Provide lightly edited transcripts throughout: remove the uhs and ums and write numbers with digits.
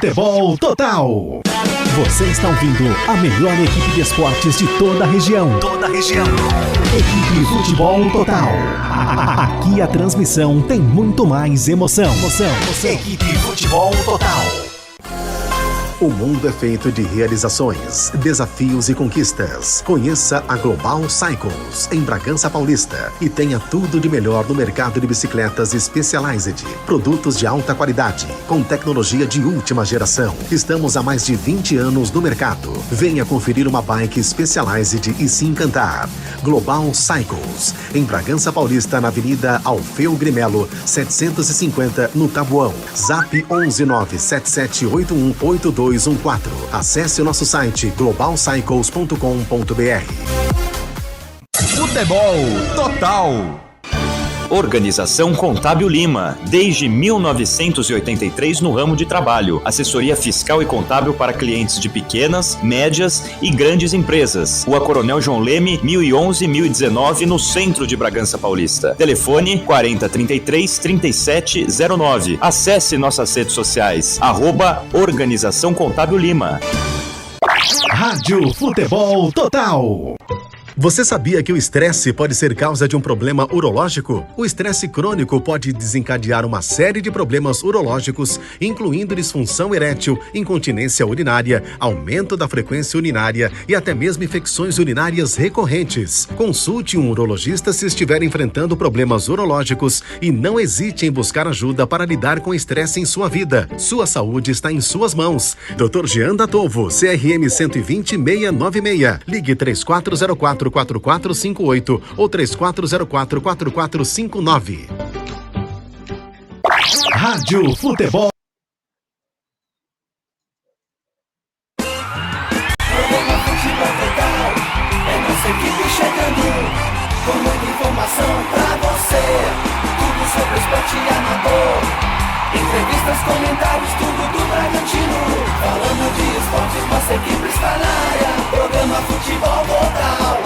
Futebol Total. Você está ouvindo a melhor equipe de esportes de toda a região. Equipe Futebol Total. Aqui a transmissão tem muito mais emoção. Equipe Futebol Total. O mundo é feito de realizações, desafios e conquistas. Conheça a Global Cycles, em Bragança Paulista, e tenha tudo de melhor no mercado de bicicletas Specialized. Produtos de alta qualidade, com tecnologia de última geração. Estamos há mais de 20 anos no mercado. Venha conferir uma bike Specialized e se encantar. Global Cycles, em Bragança Paulista, na Avenida Alfeu Grimelo, 750, no Tabuão. Zap 11977818214. Acesse o nosso site globalcycles.com.br. Futebol Total. Organização Contábil Lima, desde 1983 no ramo de trabalho. Assessoria fiscal e contábil para clientes de pequenas, médias e grandes empresas. Rua Coronel João Leme, 1011-1019, no centro de Bragança Paulista. Telefone 4033-3709. Acesse nossas redes sociais, @Organização Contábil Lima. Rádio Futebol Total. Você sabia que o estresse pode ser causa de um problema urológico? O estresse crônico pode desencadear uma série de problemas urológicos, incluindo disfunção erétil, incontinência urinária, aumento da frequência urinária e até mesmo infecções urinárias recorrentes. Consulte um urologista se estiver enfrentando problemas urológicos e não hesite em buscar ajuda para lidar com o estresse em sua vida. Sua saúde está em suas mãos. Dr. Jean Datovo, CRM 120-696. Ligue 3404-4458 ou 3404-4459. Rádio Futebol. É nossa equipe chegando com muita informação pra você. Tudo sobre esporte amador, entrevistas, comentários, tudo do Bragantino. Falando de esportes, nossa equipe está na área. Programa Futebol Total.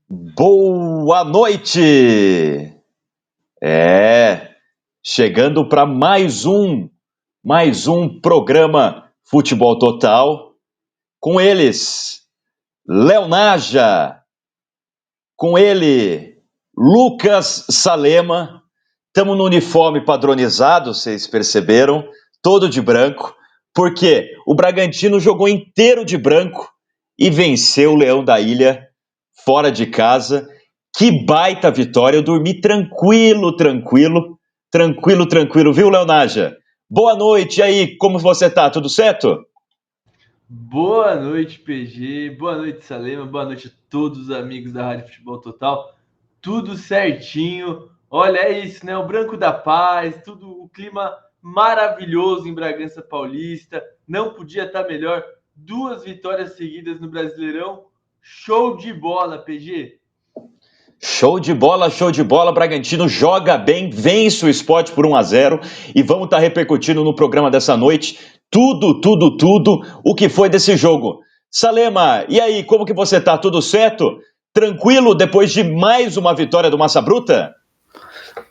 Boa noite! Chegando para mais um programa Futebol Total, com eles, Léo Naja, com ele, Lucas Salema. Estamos no uniforme padronizado, vocês perceberam, todo de branco, porque o Bragantino jogou inteiro de branco e venceu o Leão da Ilha fora de casa. Que baita vitória, eu dormi tranquilo, viu, Léo Naja? Boa noite, e aí, como você tá? Tudo certo? Boa noite, PG, boa noite, Salema, boa noite a todos os amigos da Rádio Futebol Total. Tudo certinho, olha, é isso, né? O Branco da Paz, tudo, o clima maravilhoso em Bragança Paulista, não podia estar melhor. 2 vitórias seguidas no Brasileirão, show de bola, PG. Show de bola, Bragantino joga bem, vence o Sport por 1-0 e vamos estar repercutindo no programa dessa noite tudo o que foi desse jogo. Salema, e aí, como que você tá? Tudo certo? Tranquilo depois de mais uma vitória do Massa Bruta?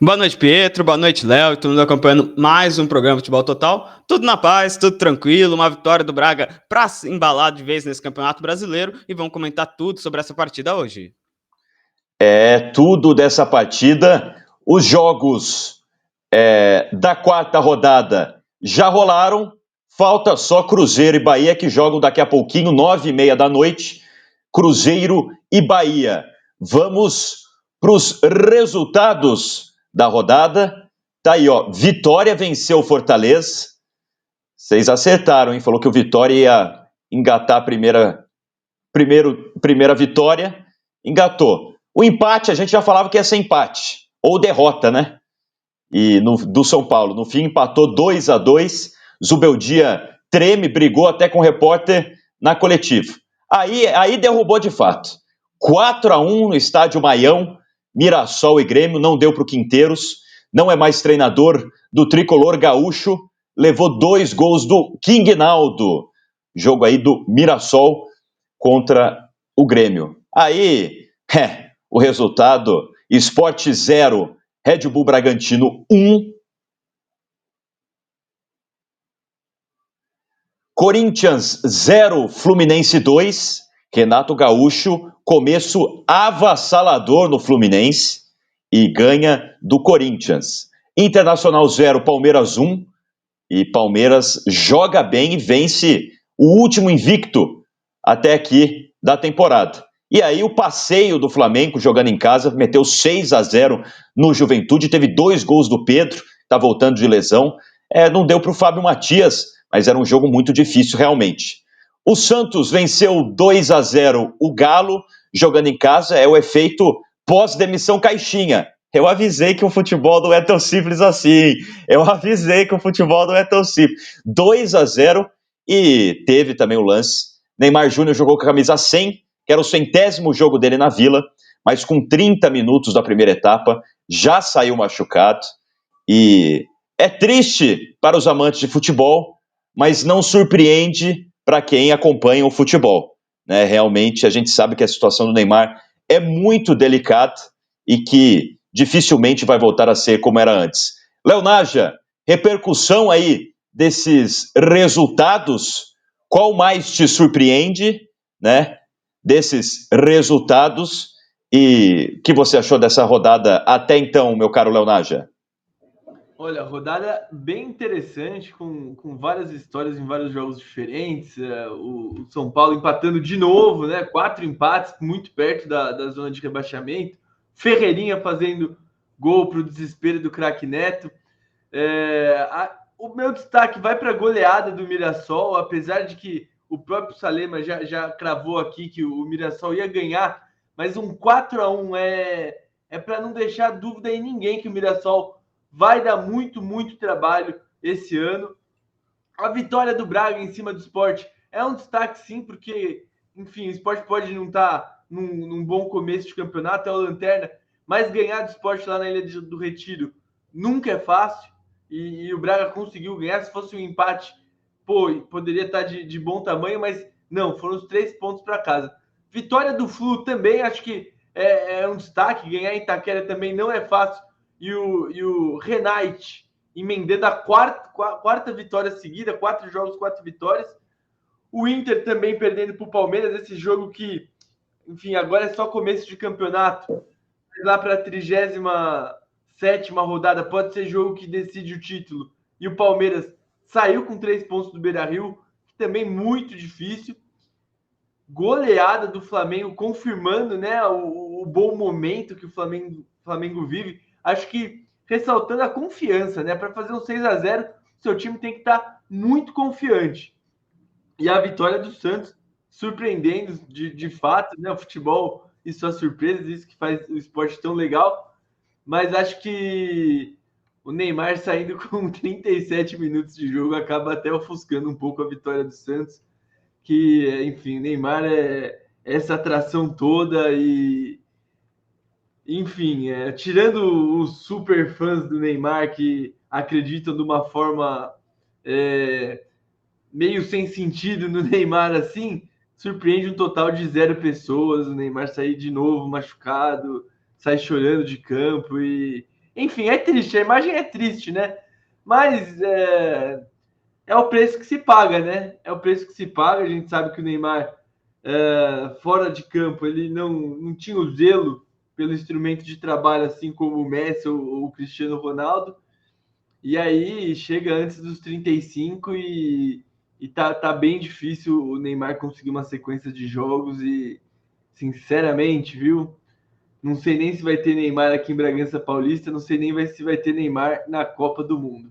Boa noite, Pietro, boa noite, Léo, e todo mundo acompanhando mais um programa Futebol Total. Tudo na paz, tudo tranquilo, uma vitória do Braga para se embalar de vez nesse Campeonato Brasileiro e vamos comentar tudo sobre essa partida hoje. Tudo dessa partida. Os jogos da quarta rodada já rolaram. Falta só Cruzeiro e Bahia, que jogam daqui a pouquinho, 9h30 da noite. Cruzeiro e Bahia. Vamos para os resultados da rodada. Tá aí, ó. Vitória venceu o Fortaleza. Vocês acertaram, hein? Falou que o Vitória ia engatar a primeira vitória. Engatou. O empate, a gente já falava que ia ser empate, ou derrota, né? E do São Paulo. No fim, empatou 2-2. Zubeldia treme, brigou até com o repórter na coletiva. Aí derrubou de fato. 4-1 no estádio Maião. Mirassol e Grêmio, não deu para o Quinteiros, não é mais treinador do tricolor gaúcho, levou 2 gols do King Naldo, jogo aí do Mirassol contra o Grêmio. Aí, o resultado, Sport 0, Red Bull Bragantino 1, Corinthians 0, Fluminense 2, Renato Gaúcho, começo avassalador no Fluminense e ganha do Corinthians. Internacional 0, Palmeiras 1, e Palmeiras joga bem e vence o último invicto até aqui da temporada. E aí o passeio do Flamengo jogando em casa, meteu 6-0 no Juventude, teve 2 gols do Pedro, tá voltando de lesão. Não deu para o Fábio Matias, mas era um jogo muito difícil realmente. O Santos venceu 2-0 o Galo, jogando em casa, é o efeito pós-demissão Caixinha. Eu avisei que o futebol não é tão simples assim. 2-0 e teve também o lance. Neymar Júnior jogou com a camisa 100, que era o 100º jogo dele na Vila, mas com 30 minutos da primeira etapa, já saiu machucado. E é triste para os amantes de futebol, mas não surpreende para quem acompanha o futebol, né? Realmente a gente sabe que a situação do Neymar é muito delicada e que dificilmente vai voltar a ser como era antes. Léo Naja, repercussão aí desses resultados, qual mais te surpreende, né? Desses resultados, e o que você achou dessa rodada até então, meu caro Léo Naja? Olha, rodada bem interessante, com várias histórias em vários jogos diferentes. O São Paulo empatando de novo, né? 4 empates, muito perto da zona de rebaixamento. Ferreirinha fazendo gol para o desespero do craque Neto. O meu destaque vai para a goleada do Mirassol, apesar de que o próprio Salema já cravou aqui que o Mirassol ia ganhar, mas um 4-1 é para não deixar dúvida em ninguém que o Mirassol vai dar muito, muito trabalho esse ano. A vitória do Braga em cima do Sport é um destaque, sim, porque, enfim, o Sport pode não estar num bom começo de campeonato, é o lanterna, mas ganhar do Sport lá na Ilha do Retiro nunca é fácil, e o Braga conseguiu ganhar. Se fosse um empate, poderia estar de bom tamanho, mas não, foram os 3 pontos para casa. Vitória do Flu também, acho que é um destaque. Ganhar em Itaquera também não é fácil, e o Renate emendando a quarta vitória seguida, 4 jogos, 4 vitórias. O Inter também perdendo para o Palmeiras, esse jogo que, enfim, agora é só começo de campeonato, lá para a 37ª rodada, pode ser jogo que decide o título, e o Palmeiras saiu com 3 pontos do Beira-Rio, que também muito difícil. Goleada do Flamengo, confirmando, né, o bom momento que o Flamengo vive. Acho que ressaltando a confiança, né? Para fazer um 6-0, seu time tem que estar muito confiante. E a vitória do Santos, surpreendendo de fato, né? O futebol e suas surpresas, isso que faz o esporte tão legal. Mas acho que o Neymar saindo com 37 minutos de jogo acaba até ofuscando um pouco a vitória do Santos. Que, enfim, Neymar é essa atração toda e, enfim, tirando os super fãs do Neymar que acreditam de uma forma meio sem sentido no Neymar, assim, surpreende um total de 0 pessoas. O Neymar sair de novo machucado, sai chorando de campo e, enfim, é triste. A imagem é triste, né? Mas é o preço que se paga, né? É o preço que se paga. A gente sabe que o Neymar, fora de campo, ele não tinha o zelo pelo instrumento de trabalho, assim como o Messi ou o Cristiano Ronaldo. E aí chega antes dos 35 e tá bem difícil o Neymar conseguir uma sequência de jogos. E, sinceramente, viu? Não sei nem se vai ter Neymar aqui em Bragança Paulista, não sei nem se vai ter Neymar na Copa do Mundo.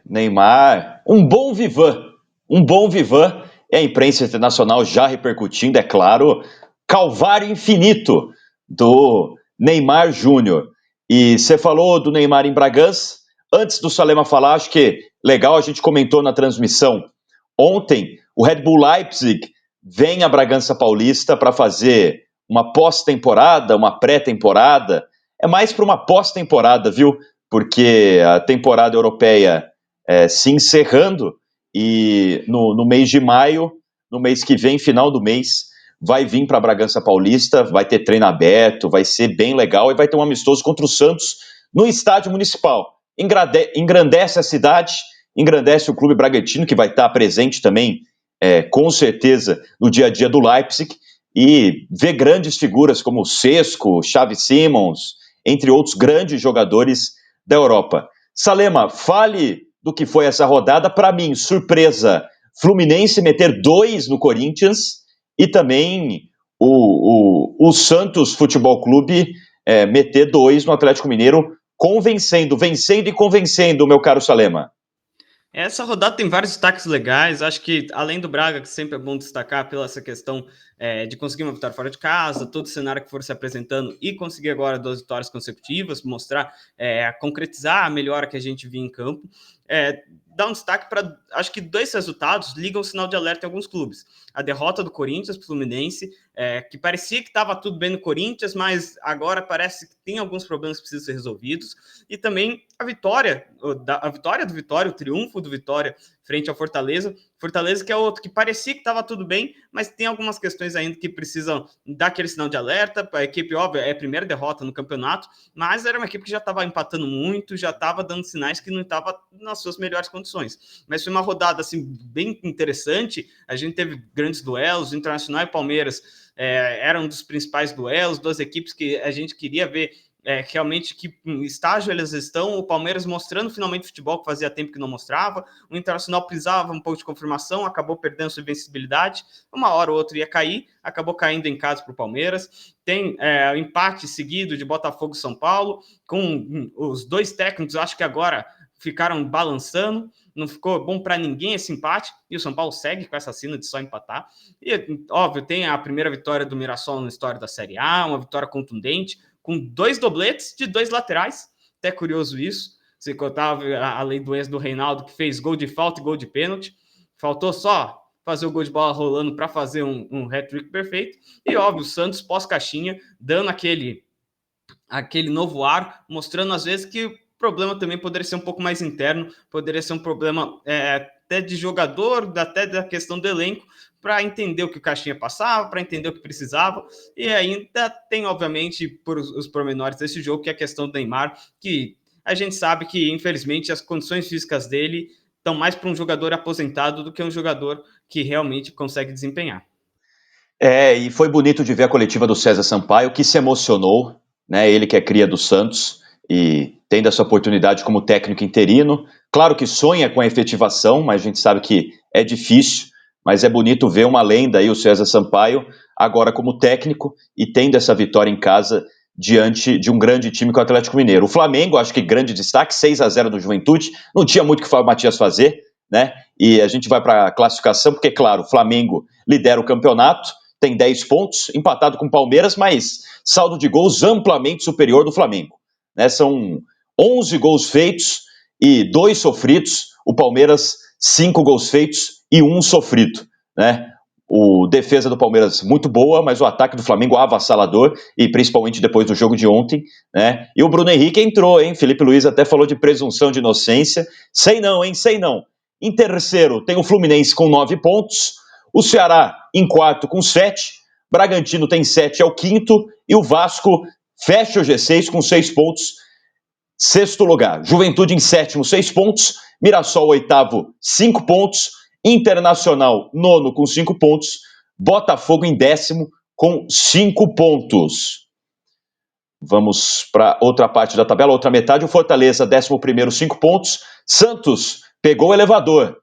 Neymar, um bom vivan, e a imprensa internacional já repercutindo, é claro, calvário infinito do Neymar Júnior. E você falou do Neymar em Bragança, antes do Salema falar, acho que legal, a gente comentou na transmissão ontem, o Red Bull Leipzig vem a Bragança Paulista para fazer uma pós-temporada, uma pré-temporada. É mais para uma pós-temporada, viu? Porque a temporada europeia se encerrando e no mês de maio, no mês que vem, final do mês, vai vir para Bragança Paulista, vai ter treino aberto, vai ser bem legal e vai ter um amistoso contra o Santos no estádio municipal. Engrandece a cidade, engrandece o Clube Bragantino, que vai estar presente também, com certeza, no dia a dia do Leipzig, e ver grandes figuras como o Sesco, Xavi Simons, entre outros grandes jogadores da Europa. Salema, fale do que foi essa rodada. Para mim, surpresa, Fluminense meter 2 no Corinthians e também o Santos Futebol Clube meter 2 no Atlético Mineiro, vencendo e convencendo, meu caro Salema. Essa rodada tem vários destaques legais. Acho que, além do Braga, que sempre é bom destacar pela essa questão de conseguir uma vitória fora de casa, todo o cenário que for se apresentando e conseguir agora 2 vitórias consecutivas, mostrar, concretizar a melhora que a gente viu em campo. Dá um destaque para, acho que 2 resultados ligam o sinal de alerta em alguns clubes. A derrota do Corinthians para o Fluminense, que parecia que estava tudo bem no Corinthians, mas agora parece que tem alguns problemas que precisam ser resolvidos. E também a vitória do Vitória, o triunfo do Vitória frente ao Fortaleza. Fortaleza que é outro que parecia que estava tudo bem, mas tem algumas questões ainda que precisam dar aquele sinal de alerta. A equipe, óbvio, é a primeira derrota no campeonato, mas era uma equipe que já estava empatando muito, já estava dando sinais que não estava nas suas melhores condições. Mas foi uma rodada assim, bem interessante. A gente teve grandes duelos, Internacional e Palmeiras eram um dos principais duelos, 2 equipes que a gente queria ver realmente que estágio elas estão. O Palmeiras mostrando finalmente futebol que fazia tempo que não mostrava. O Internacional precisava um pouco de confirmação, acabou perdendo sua invencibilidade. Uma hora ou outra ia cair, acabou caindo em casa para o Palmeiras. Tem o empate seguido de Botafogo e São Paulo, com os 2 técnicos, acho que agora ficaram balançando. Não ficou bom para ninguém esse empate, e o São Paulo segue com essa sina de só empatar. E, óbvio, tem a primeira vitória do Mirassol na história da Série A, uma vitória contundente, com 2 dobletes de 2 laterais. Até curioso isso. Você contava a lei do ex do Reinaldo, que fez gol de falta e gol de pênalti. Faltou só fazer o gol de bola rolando para fazer um hat-trick perfeito. E, óbvio, o Santos pós-caixinha, dando aquele novo ar, mostrando às vezes que o problema também poderia ser um pouco mais interno, poderia ser um problema até de jogador, até da questão do elenco, para entender o que o Caixinha passava, para entender o que precisava. E ainda tem, obviamente, por os pormenores desse jogo, que é a questão do Neymar, que a gente sabe que, infelizmente, as condições físicas dele estão mais para um jogador aposentado do que um jogador que realmente consegue desempenhar. E foi bonito de ver a coletiva do César Sampaio, que se emocionou, né? Ele que é cria do Santos e tendo essa oportunidade como técnico interino. Claro que sonha com a efetivação, mas a gente sabe que é difícil. Mas é bonito ver uma lenda aí, o César Sampaio, agora como técnico e tendo essa vitória em casa diante de um grande time com o Atlético Mineiro. O Flamengo, acho que grande destaque, 6-0 do Juventude. Não tinha muito o que o Matias fazer, né? E a gente vai para a classificação, porque, claro, o Flamengo lidera o campeonato, tem 10 pontos, empatado com o Palmeiras, mas saldo de gols amplamente superior do Flamengo, né? São 11 gols feitos e 2 sofridos. O Palmeiras, 5 gols feitos e 1 sofrido, né? O defesa do Palmeiras muito boa, mas o ataque do Flamengo avassalador, e principalmente depois do jogo de ontem, né? E o Bruno Henrique entrou, hein? Felipe Luiz até falou de presunção de inocência. Sei não, hein? Sei não. Em terceiro tem o Fluminense com 9 pontos, o Ceará em quarto com 7, Bragantino tem 7, é o quinto, e o Vasco fecha o G6 com 6 pontos, sexto lugar. Juventude em sétimo, 6 pontos, Mirassol oitavo, 5 pontos, Internacional nono com 5 pontos, Botafogo em décimo com 5 pontos. Vamos para outra parte da tabela, outra metade. O Fortaleza, 11º, 5 pontos. Santos pegou o elevador,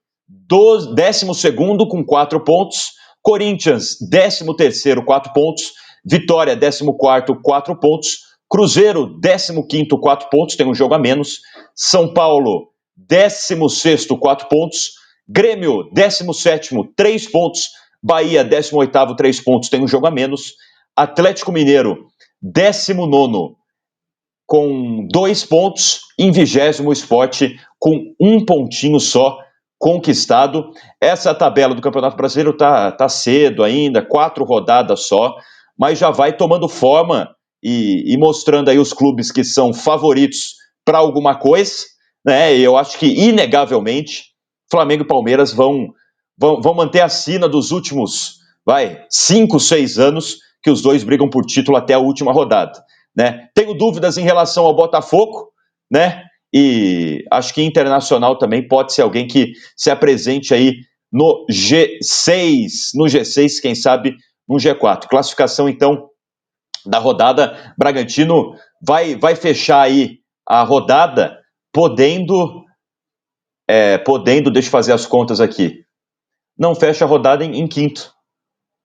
12º com 4 pontos. Corinthians, 13º, 4 pontos. Vitória, 14º, 4 pontos. Cruzeiro, 15º, 4 pontos, tem um jogo a menos. São Paulo, 16º, 4 pontos. Grêmio, 17º, 3 pontos. Bahia, 18º, 3 pontos, tem um jogo a menos. Atlético Mineiro, 19º, com 2 pontos. Em 20º, Sport, com 1 pontinho só conquistado. Essa tabela do Campeonato Brasileiro tá cedo ainda, 4 rodadas só. mas já vai tomando forma e mostrando aí os clubes que são favoritos para alguma coisa, né? E eu acho que, inegavelmente, Flamengo e Palmeiras vão manter a sina dos últimos, 5, 6 anos, que os dois brigam por título até a última rodada, né? Tenho dúvidas em relação ao Botafogo, né? E acho que Internacional também pode ser alguém que se apresente aí no G6, quem sabe no G4. Classificação, então, da rodada. Bragantino vai fechar aí a rodada podendo, deixa eu fazer as contas aqui, não fecha a rodada em quinto,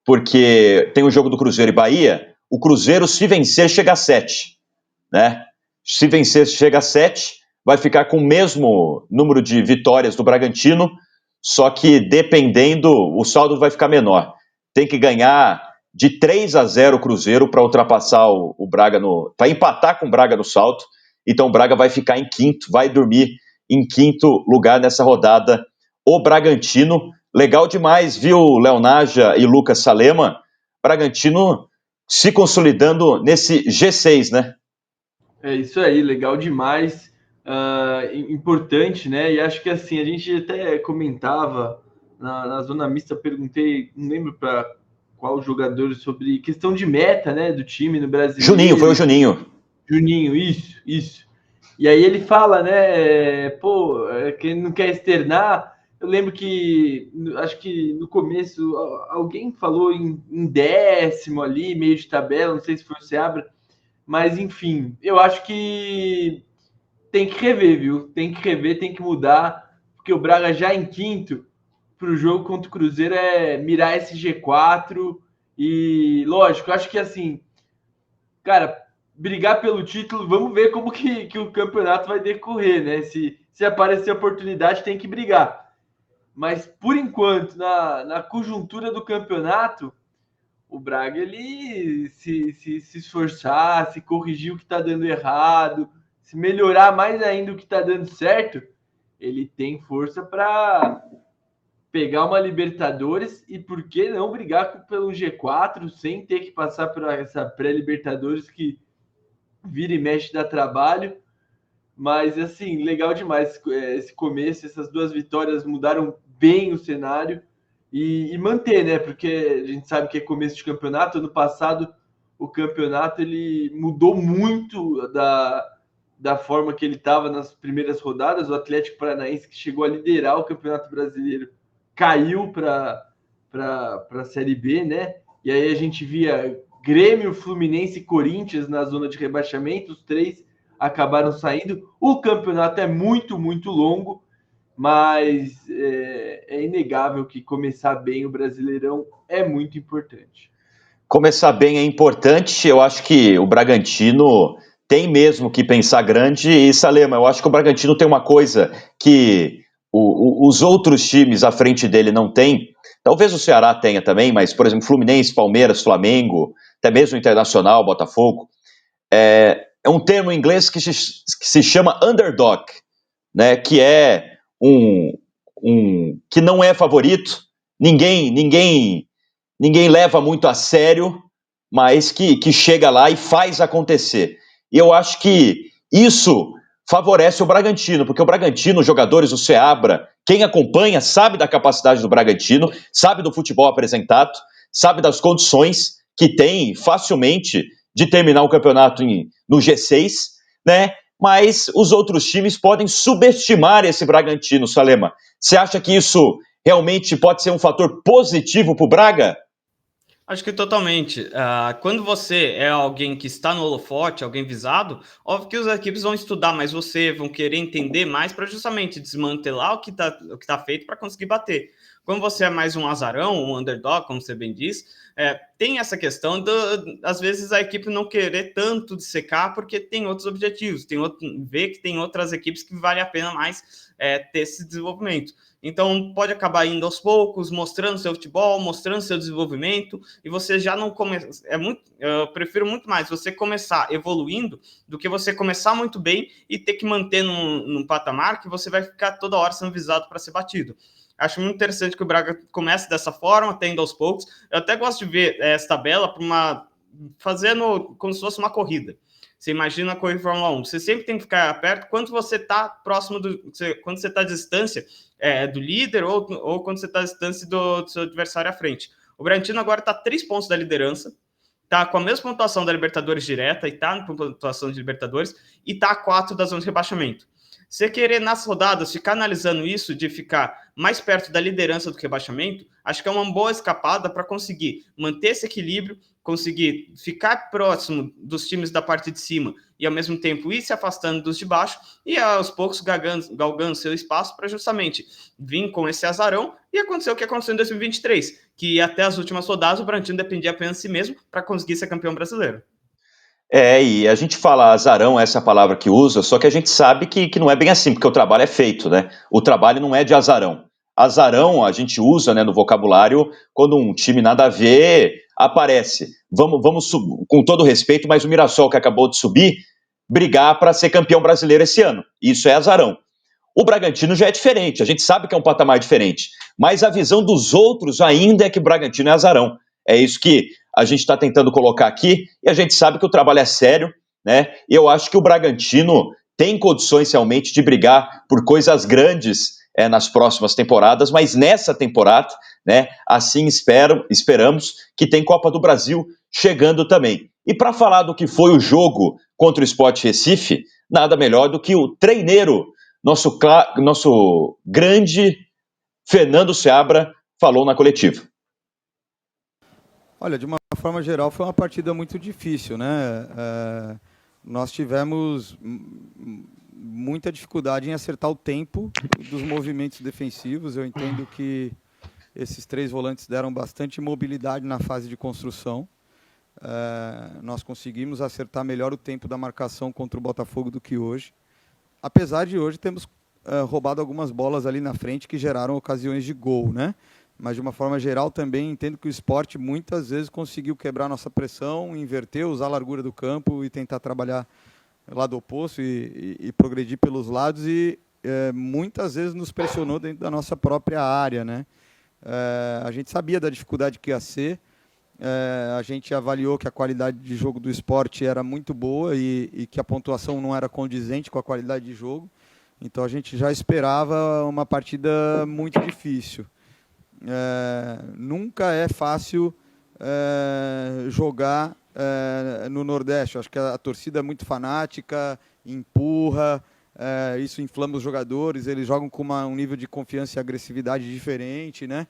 porque tem o jogo do Cruzeiro e Bahia. O Cruzeiro, se vencer, chega a 7, né? Se vencer, chega a 7, vai ficar com o mesmo número de vitórias do Bragantino, só que dependendo, o saldo vai ficar menor. Tem que ganhar de 3-0 o Cruzeiro para ultrapassar o Braga, para empatar com o Braga no salto. Então o Braga vai ficar em quinto, vai dormir em quinto lugar nessa rodada. O Bragantino, legal demais, viu, Leonaja e Lucas Salema? Bragantino se consolidando nesse G6, né? É isso aí, legal demais, importante, né? E acho que assim, a gente até comentava na zona mista, perguntei, não lembro para qual jogador, sobre questão de meta, né, do time no Brasil. Juninho, foi o Juninho. Juninho, isso. E aí ele fala, né, que não quer externar. Eu lembro que, acho que no começo, alguém falou em 10º ali, meio de tabela, não sei se foi o Seabra, mas enfim, eu acho que tem que rever, viu? Tem que rever, tem que mudar, porque o Braga já em quinto, para o jogo contra o Cruzeiro, é mirar esse G4. E, lógico, eu acho que assim, cara, brigar pelo título, vamos ver como que o campeonato vai decorrer, né? Se aparecer oportunidade, tem que brigar. Mas, por enquanto, na conjuntura do campeonato, o Braga, ele se esforçar, se corrigir o que está dando errado, se melhorar mais ainda o que está dando certo, ele tem força para pegar uma Libertadores e, por que não, brigar pelo G4 sem ter que passar por essa pré-Libertadores que vira e mexe, dá trabalho. Mas, assim, legal demais esse começo, essas 2 vitórias mudaram bem o cenário. E manter, né? Porque a gente sabe que é começo de campeonato. Ano passado, o campeonato ele mudou muito da forma que ele estava nas primeiras rodadas. O Atlético Paranaense, que chegou a liderar o Campeonato Brasileiro, caiu para a Série B, né? E aí a gente via Grêmio, Fluminense e Corinthians na zona de rebaixamento. Os 3 acabaram saindo. O campeonato é muito, muito longo, mas é inegável que começar bem o Brasileirão é muito importante. Começar bem é importante. Eu acho que o Bragantino tem mesmo que pensar grande. E, Salema, eu acho que o Bragantino tem uma coisa que os outros times à frente dele não têm. Talvez o Ceará tenha também, mas, por exemplo, Fluminense, Palmeiras, Flamengo, até mesmo Internacional, Botafogo. É um termo em inglês que se chama underdog, né? Que é que não é favorito, ninguém leva muito a sério, mas que chega lá e faz acontecer. E eu acho que isso favorece o Bragantino, porque o Bragantino, os jogadores do Seabra, quem acompanha sabe da capacidade do Bragantino, sabe do futebol apresentado, sabe das condições que tem facilmente de terminar o campeonato no G6, né? Mas os outros times podem subestimar esse Bragantino, Salema. Você acha que isso realmente pode ser um fator positivo para o Braga? Acho que totalmente. Quando você é alguém que está no holofote, alguém visado, óbvio que as equipes vão estudar mais você, vão querer entender mais para justamente desmantelar o que tá feito para conseguir bater. Quando você é mais um azarão, um underdog, como você bem diz, tem essa questão às vezes a equipe não querer tanto dissecar porque tem outros objetivos, ver que tem outras equipes que vale a pena mais ter esse desenvolvimento. Então, pode acabar indo aos poucos, mostrando seu futebol, mostrando seu desenvolvimento, e você já não começa... Eu prefiro muito mais você começar evoluindo do que você começar muito bem e ter que manter num patamar que você vai ficar toda hora sendo visado para ser batido. Acho muito interessante que o Braga comece dessa forma, tendo aos poucos. Eu até gosto de ver essa tabela para fazendo como se fosse uma corrida. Você imagina a corrida de Fórmula 1, você sempre tem que ficar perto quando você está próximo quando você está à distância do líder ou quando você está à distância do seu adversário à frente. O Bragantino agora está a 3 pontos da liderança, está com a mesma pontuação da Libertadores direta e está com pontuação de Libertadores e está a 4 da zona de rebaixamento. Você querer, nas rodadas, ficar analisando isso, de ficar mais perto da liderança do que rebaixamento, acho que é uma boa escapada para conseguir manter esse equilíbrio, conseguir ficar próximo dos times da parte de cima e, ao mesmo tempo, ir se afastando dos de baixo e, aos poucos, galgando seu espaço para justamente vir com esse azarão e acontecer o que aconteceu em 2023, que até as últimas rodadas o Bragantino dependia apenas de si mesmo para conseguir ser campeão brasileiro. E a gente fala azarão, essa palavra que usa, só que a gente sabe que não é bem assim, porque o trabalho é feito, né? O trabalho não é de azarão. Azarão a gente usa, né, no vocabulário quando um time nada a ver aparece. Vamos com todo respeito, mas o Mirassol, que acabou de subir, brigar para ser campeão brasileiro esse ano. Isso é azarão. O Bragantino já é diferente, a gente sabe que é um patamar diferente, mas a visão dos outros ainda é que o Bragantino é azarão. É isso que a gente está tentando colocar aqui, e a gente sabe que o trabalho é sério, né? E eu acho que o Bragantino tem condições realmente de brigar por coisas grandes nas próximas temporadas, mas nessa temporada, né, assim esperamos que tem Copa do Brasil chegando também. E para falar do que foi o jogo contra o Sport Recife, nada melhor do que o treineiro, nosso grande Fernando Seabra, falou na coletiva. Olha, de uma forma geral, foi uma partida muito difícil, né? Nós tivemos muita dificuldade em acertar o tempo dos movimentos defensivos. Eu entendo que esses 3 volantes deram bastante mobilidade na fase de construção. Nós conseguimos acertar melhor o tempo da marcação contra o Botafogo do que hoje. Apesar de hoje termos roubado algumas bolas ali na frente que geraram ocasiões de gol, né? Mas, de uma forma geral, também entendo que o Sport muitas vezes conseguiu quebrar nossa pressão, inverter, usar a largura do campo e tentar trabalhar lado oposto e progredir pelos lados e muitas vezes nos pressionou dentro da nossa própria área, né? A gente sabia da dificuldade que ia ser, a gente avaliou que a qualidade de jogo do Sport era muito boa e que a pontuação não era condizente com a qualidade de jogo, então a gente já esperava uma partida muito difícil. Nunca é fácil jogar no Nordeste. Acho que a torcida é muito fanática, empurra, isso inflama os jogadores, eles jogam com um nível de confiança e agressividade diferente, né?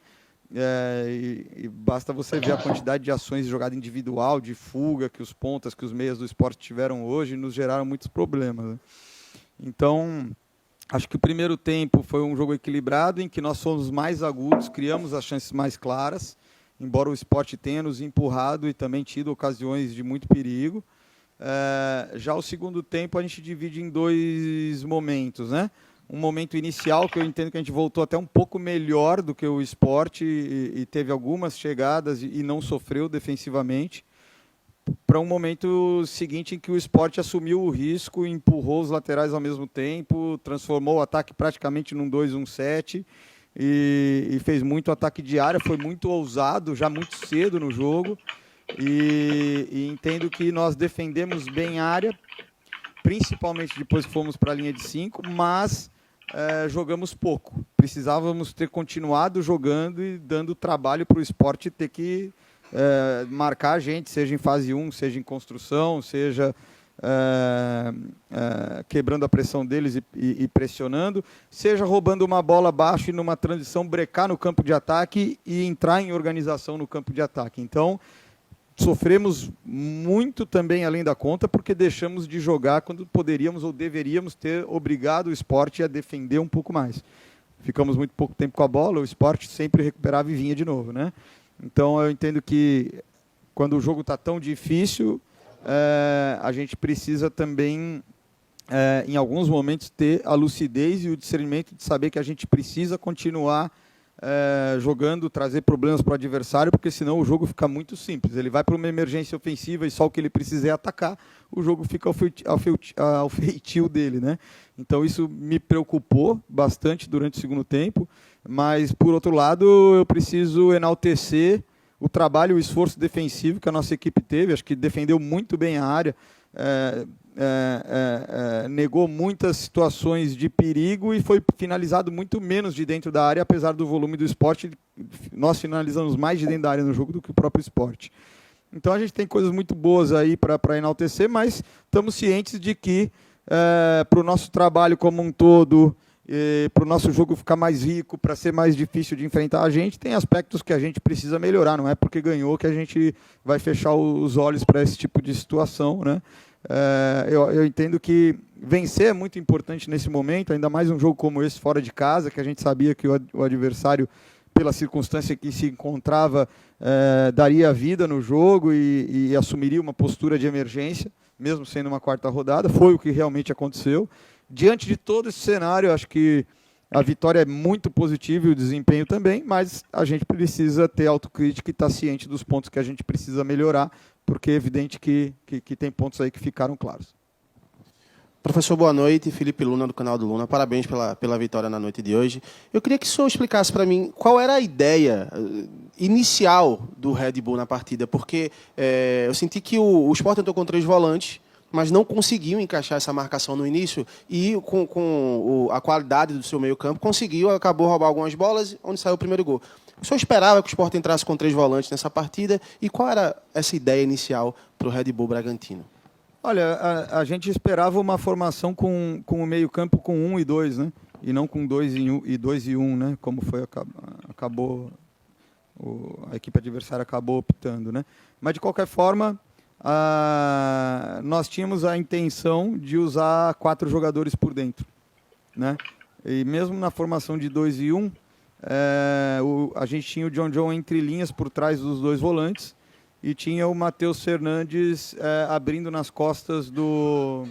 E basta você ver a quantidade de ações de jogada individual, de fuga, que os pontas, que os meias do Sport tiveram hoje, nos geraram muitos problemas, né? Então, acho que o primeiro tempo foi um jogo equilibrado, em que nós fomos mais agudos, criamos as chances mais claras, embora o Sport tenha nos empurrado e também tido ocasiões de muito perigo. Já o segundo tempo a gente divide em 2 momentos, né? Um momento inicial, que eu entendo que a gente voltou até um pouco melhor do que o Sport e teve algumas chegadas e não sofreu defensivamente, para um momento seguinte em que o Sport assumiu o risco, empurrou os laterais ao mesmo tempo, transformou o ataque praticamente num 2-1-7 e fez muito ataque de área, foi muito ousado, já muito cedo no jogo, e entendo que nós defendemos bem a área, principalmente depois que fomos para a linha de 5, mas jogamos pouco. Precisávamos ter continuado jogando e dando trabalho para o Sport ter que marcar a gente, seja em fase 1, seja em construção, seja quebrando a pressão deles e pressionando, seja roubando uma bola abaixo e numa transição brecar no campo de ataque e entrar em organização no campo de ataque. Então, sofremos muito também além da conta, porque deixamos de jogar quando poderíamos ou deveríamos ter obrigado o Sport a defender um pouco mais. Ficamos muito pouco tempo com a bola, o Sport sempre recuperava e vinha de novo, né? Então, eu entendo que quando o jogo está tão difícil, a gente precisa também, em alguns momentos, ter a lucidez e o discernimento de saber que a gente precisa continuar jogando, trazer problemas para o adversário, porque senão o jogo fica muito simples. Ele vai para uma emergência ofensiva e só o que ele precisa é atacar, o jogo fica ao feitio dele, né? Então isso me preocupou bastante durante o segundo tempo, mas por outro lado eu preciso enaltecer o trabalho, o esforço defensivo que a nossa equipe teve. Acho que defendeu muito bem a área, negou muitas situações de perigo e foi finalizado muito menos de dentro da área, apesar do volume do esporte. Nós finalizamos mais de dentro da área no jogo do que o próprio esporte. Então a gente tem coisas muito boas aí para enaltecer, mas estamos cientes de que para o nosso trabalho como um todo, para o nosso jogo ficar mais rico, para ser mais difícil de enfrentar a gente, tem aspectos que a gente precisa melhorar. Não é porque ganhou que a gente vai fechar os olhos para esse tipo de situação, né? Eu entendo que vencer é muito importante nesse momento, ainda mais um jogo como esse fora de casa, que a gente sabia que o adversário, pela circunstância que se encontrava, daria vida no jogo e assumiria uma postura de emergência, mesmo sendo uma quarta rodada. Foi o que realmente aconteceu. Diante de todo esse cenário, acho que a vitória é muito positiva e o desempenho também, mas a gente precisa ter autocrítica e estar ciente dos pontos que a gente precisa melhorar, porque é evidente que tem pontos aí que ficaram claros. Professor, boa noite. Felipe Luna, do canal do Luna. Parabéns pela vitória na noite de hoje. Eu queria que o senhor explicasse para mim qual era a ideia inicial do Red Bull na partida, porque eu senti que o Sport entrou com 3 volantes, mas não conseguiu encaixar essa marcação no início e, com a qualidade do seu meio-campo, acabou roubar algumas bolas, onde saiu o primeiro gol. O senhor esperava que o Sport entrasse com 3 volantes nessa partida? E qual era essa ideia inicial para o Red Bull Bragantino? Olha, a gente esperava uma formação com o meio-campo com 1 e 2, né? E não com 2 e 1, né? Como foi, acabou a equipe adversária acabou optando, né? Mas, de qualquer forma, nós tínhamos a intenção de usar 4 jogadores por dentro, né? E mesmo na formação de 2 e 1, a gente tinha o John entre linhas por trás dos 2 volantes e tinha o Matheus Fernandes abrindo nas costas do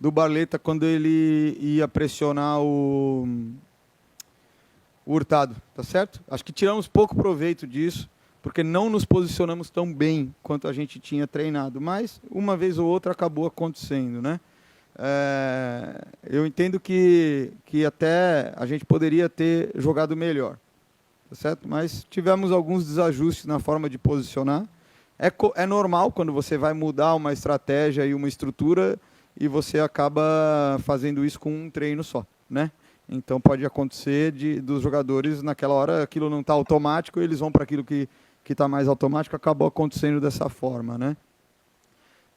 Barleta quando ele ia pressionar o Hurtado, tá certo? Acho que tiramos pouco proveito disso, porque não nos posicionamos tão bem quanto a gente tinha treinado, mas uma vez ou outra acabou acontecendo, né? Eu entendo que até a gente poderia ter jogado melhor, tá certo? Mas tivemos alguns desajustes na forma de posicionar. É normal quando você vai mudar uma estratégia e uma estrutura e você acaba fazendo isso com um treino só, né? Então pode acontecer dos jogadores naquela hora aquilo não está automático, eles vão para aquilo que está mais automático, acabou acontecendo dessa forma, né?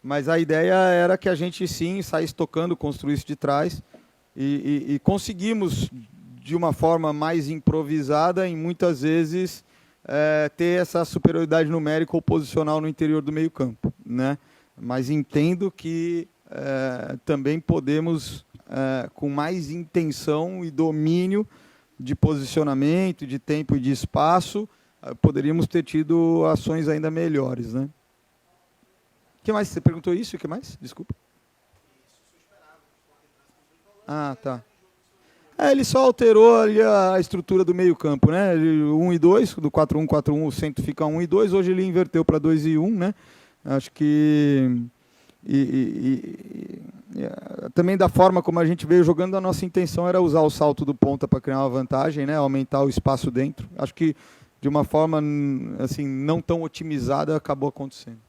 Mas a ideia era que a gente sim saísse tocando, construísse de trás e conseguimos de uma forma mais improvisada em muitas vezes ter essa superioridade numérica ou posicional no interior do meio-campo, né? Mas entendo que também podemos, com mais intenção e domínio de posicionamento, de tempo e de espaço, poderíamos ter tido ações ainda melhores, né? O que mais? Você perguntou isso? O que mais? Desculpa. Ah, tá. Ele só alterou ali a estrutura do meio-campo, né? 1 e 2, do 4-1-4-1, o centro fica 1 e 2. Hoje ele inverteu para 2 e 1, né? Acho que também da forma como a gente veio jogando, a nossa intenção era usar o salto do ponta para criar uma vantagem, né? Aumentar o espaço dentro. Acho que de uma forma assim não tão otimizada acabou acontecendo.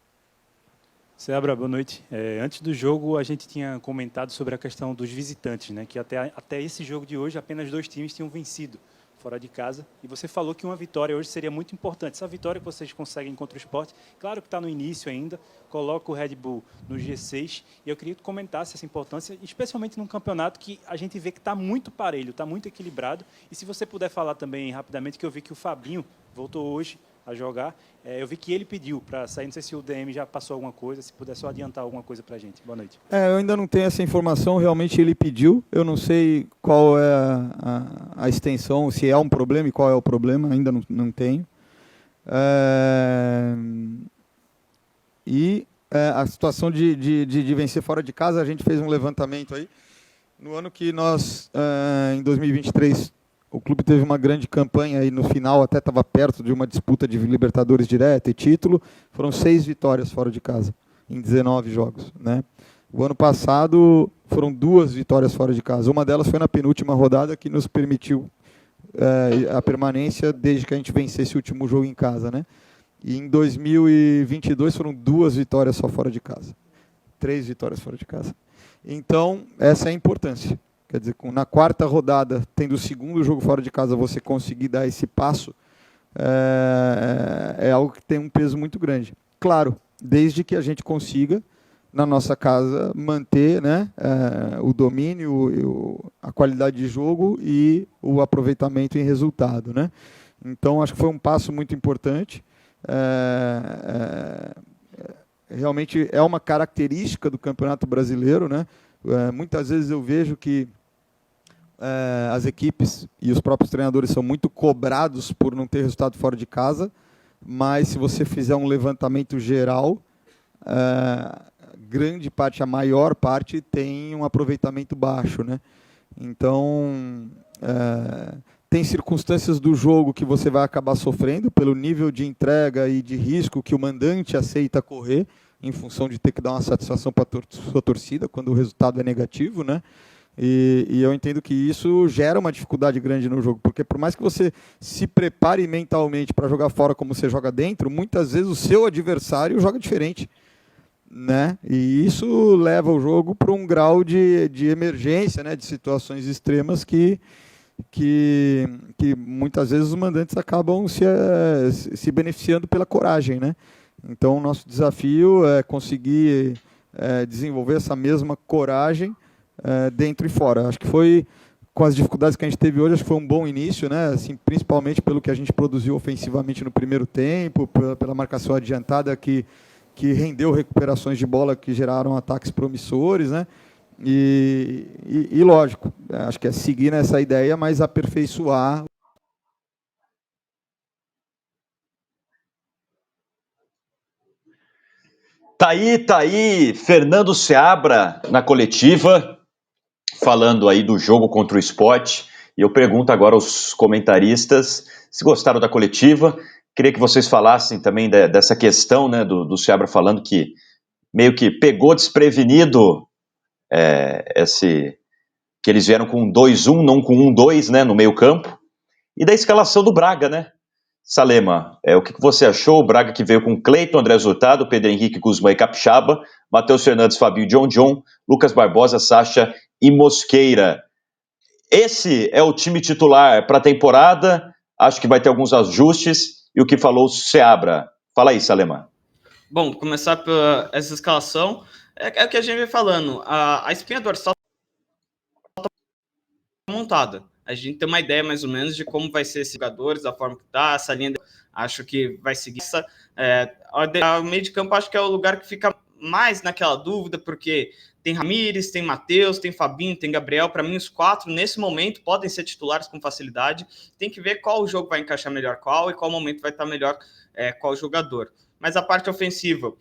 Seabra, boa noite. Antes do jogo, a gente tinha comentado sobre a questão dos visitantes, né? Que até esse jogo de hoje, apenas 2 times tinham vencido fora de casa. E você falou que uma vitória hoje seria muito importante. Essa vitória que vocês conseguem contra o Sport, claro que está no início ainda, coloca o Red Bull no G6. E eu queria que tu comentasse essa importância, especialmente num campeonato que a gente vê que está muito parelho, está muito equilibrado. E se você puder falar também rapidamente, que eu vi que o Fabinho voltou hoje a jogar. Eu vi que ele pediu para sair, não sei se o DM já passou alguma coisa, se puder só adiantar alguma coisa para a gente. Boa noite. Eu ainda não tenho essa informação, realmente ele pediu, eu não sei qual é a extensão, se é um problema e qual é o problema, ainda não tenho. A situação de vencer fora de casa, a gente fez um levantamento aí, no ano que nós, em 2023, o clube teve uma grande campanha e no final até estava perto de uma disputa de Libertadores direta e título. Foram 6 vitórias fora de casa, em 19 jogos, né? O ano passado foram 2 vitórias fora de casa. Uma delas foi na penúltima rodada, que nos permitiu a permanência desde que a gente vencesse o último jogo em casa, né? E em 2022 foram 2 vitórias só fora de casa. 3 vitórias fora de casa. Então, essa é a importância. Quer dizer, na quarta rodada, tendo o segundo jogo fora de casa, você conseguir dar esse passo, é algo que tem um peso muito grande. Claro, desde que a gente consiga, na nossa casa, manter, né, o domínio, a qualidade de jogo e o aproveitamento em resultado, né? Então, acho que foi um passo muito importante. Realmente é uma característica do Campeonato Brasileiro, né? Muitas vezes eu vejo que as equipes e os próprios treinadores são muito cobrados por não ter resultado fora de casa, mas se você fizer um levantamento geral, grande parte, a maior parte, tem um aproveitamento baixo, né? Então, tem circunstâncias do jogo que você vai acabar sofrendo pelo nível de entrega e de risco que o mandante aceita correr, em função de ter que dar uma satisfação para a sua torcida quando o resultado é negativo, né? E eu entendo que isso gera uma dificuldade grande no jogo, porque por mais que você se prepare mentalmente para jogar fora como você joga dentro, muitas vezes o seu adversário joga diferente, né? E isso leva o jogo para um grau de emergência, né? De situações extremas que muitas vezes os mandantes acabam se beneficiando pela coragem, né? Então, o nosso desafio é conseguir desenvolver essa mesma coragem dentro e fora. Acho que foi, com as dificuldades que a gente teve hoje, acho que foi um bom início, né? Assim, principalmente pelo que a gente produziu ofensivamente no primeiro tempo, pela marcação adiantada que rendeu recuperações de bola que geraram ataques promissores, né? E lógico, acho que é seguir nessa ideia, mas aperfeiçoar. Tá aí, Fernando Seabra na coletiva, falando aí do jogo contra o Sport. E eu pergunto agora aos comentaristas se gostaram da coletiva. Queria que vocês falassem também dessa questão, né, do Seabra falando que meio que pegou desprevenido que eles vieram com um 2-1, não com um 1-2, né, no meio campo. E da escalação do Braga, né? Salema, o que você achou? O Braga que veio com Cleiton, André Hurtado, Pedro Henrique, Guzmán e Capixaba, Matheus Fernandes, Fabinho, John, Lucas Barbosa, Sacha e Mosqueira. Esse é o time titular para a temporada. Acho que vai ter alguns ajustes. E o que falou o Seabra? Fala aí, Salema. Bom, começar por essa escalação. É o que a gente vem falando. A espinha dorsal está montada. A gente tem uma ideia mais ou menos de como vai ser esses jogadores, da forma que tá, essa linha. Acho que vai seguir essa. O meio de campo acho que é o lugar que fica mais naquela dúvida, porque tem Ramires, tem Matheus, tem Fabinho, tem Gabriel. Para mim, os 4, nesse momento, podem ser titulares com facilidade. Tem que ver qual jogo vai encaixar melhor qual e qual momento vai estar melhor qual jogador. Mas a parte ofensiva,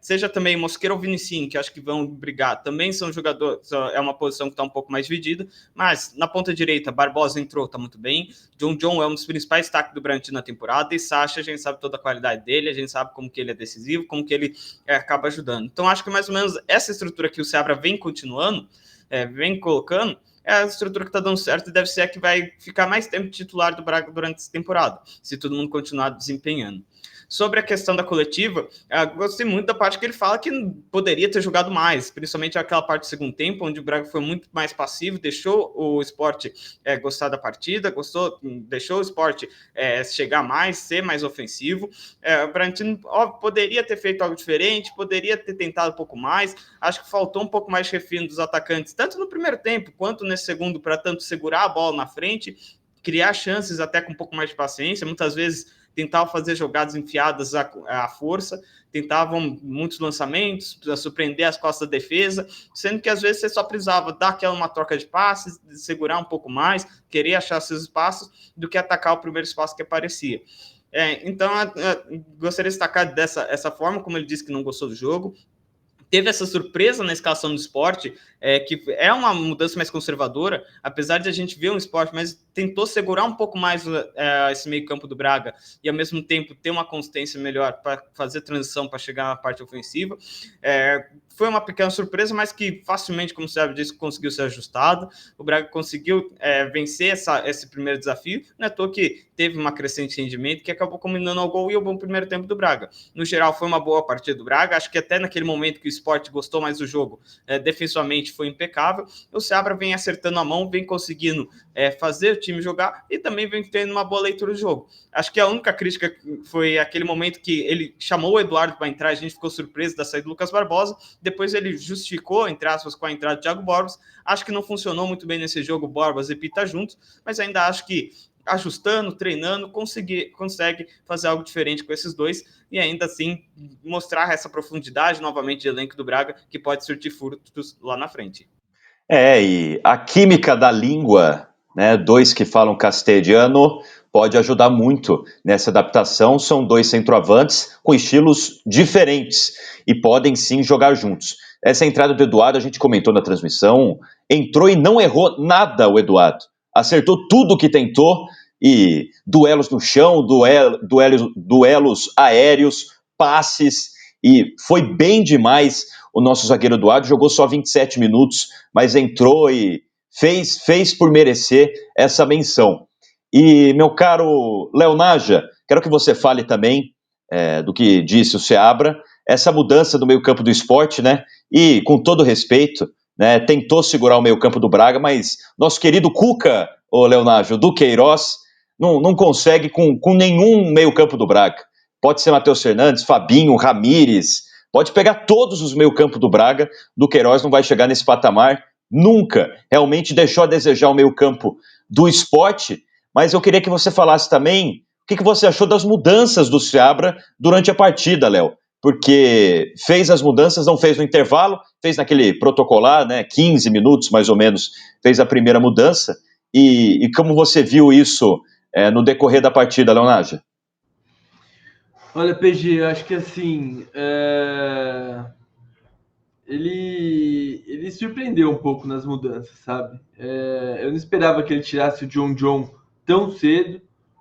seja também Mosqueira ou Vinicinho, que acho que vão brigar, também são jogadores, é uma posição que está um pouco mais dividida, mas na ponta direita, Barbosa entrou, está muito bem, John é um dos principais destaques do Bragantino na temporada, e Sacha, a gente sabe toda a qualidade dele, a gente sabe como que ele é decisivo, como que ele acaba ajudando. Então acho que mais ou menos essa estrutura que o Seabra vem continuando, vem colocando, é a estrutura que está dando certo e deve ser a que vai ficar mais tempo titular do Braga durante essa temporada, se todo mundo continuar desempenhando. Sobre a questão da coletiva, gostei muito da parte que ele fala que poderia ter jogado mais, principalmente aquela parte do segundo tempo, onde o Braga foi muito mais passivo, deixou o Sport gostar da partida, deixou o Sport chegar mais, ser mais ofensivo. O Bragantino poderia ter feito algo diferente, poderia ter tentado um pouco mais, acho que faltou um pouco mais de refino dos atacantes, tanto no primeiro tempo quanto nesse segundo, para tanto segurar a bola na frente, criar chances até com um pouco mais de paciência, muitas vezes tentavam fazer jogadas enfiadas à força, tentavam muitos lançamentos, surpreender as costas da defesa, sendo que às vezes você só precisava dar uma troca de passes, segurar um pouco mais, querer achar seus espaços, do que atacar o primeiro espaço que aparecia. Então, gostaria de destacar dessa forma, como ele disse que não gostou do jogo. Teve essa surpresa na escalação do Sport, que é uma mudança mais conservadora, apesar de a gente ver um Sport mais tentou segurar um pouco mais esse meio campo do Braga e, ao mesmo tempo, ter uma consistência melhor para fazer transição, para chegar na parte ofensiva. Foi uma pequena surpresa, mas que facilmente, como o Sérgio disse, conseguiu ser ajustado. O Braga conseguiu vencer esse primeiro desafio, não é à toa que teve uma crescente rendimento que acabou combinando ao gol e ao bom primeiro tempo do Braga. No geral, foi uma boa partida do Braga, acho que até naquele momento que o Sport gostou mais do jogo, defensivamente foi impecável. O Seabra vem acertando a mão, vem conseguindo fazer o time jogar e também vem tendo uma boa leitura do jogo. Acho que a única crítica foi aquele momento que ele chamou o Eduardo para entrar, a gente ficou surpreso da saída do Lucas Barbosa, depois ele justificou, entre aspas, com a entrada do Thiago Borbas. Acho que não funcionou muito bem nesse jogo, Borbas e Pita juntos, mas ainda acho que ajustando, treinando, consegue fazer algo diferente com esses dois e ainda assim mostrar essa profundidade novamente de elenco do Braga que pode surtir frutos lá na frente. E a química da língua, né, dois que falam castelhano, pode ajudar muito nessa adaptação. São dois centroavantes com estilos diferentes e podem sim jogar juntos. Essa entrada do Eduardo, a gente comentou na transmissão, entrou e não errou nada o Eduardo. Acertou tudo que tentou, e duelos no chão, duelos aéreos, passes, e foi bem demais o nosso zagueiro Eduardo, jogou só 27 minutos, mas entrou e fez por merecer essa menção. E, meu caro Léo Naja, quero que você fale também do que disse o Seabra, essa mudança do meio-campo do Sport, né? E, com todo respeito, né, tentou segurar o meio-campo do Braga, mas nosso querido Cuca, o Leonágio, do Queiroz, não consegue com nenhum meio-campo do Braga. Pode ser Matheus Fernandes, Fabinho, Ramires, pode pegar todos os meio-campo do Braga, do Queiroz não vai chegar nesse patamar nunca. Realmente deixou a desejar o meio-campo do Sport, mas eu queria que você falasse também o que você achou das mudanças do Seabra durante a partida, Léo. Porque fez as mudanças, não fez no intervalo, fez naquele protocolar, né, 15 minutos mais ou menos, fez a primeira mudança. E como você viu isso no decorrer da partida, Leonágia? Olha, PG, eu acho que assim, ele surpreendeu um pouco nas mudanças, sabe? Eu não esperava que ele tirasse o John tão cedo,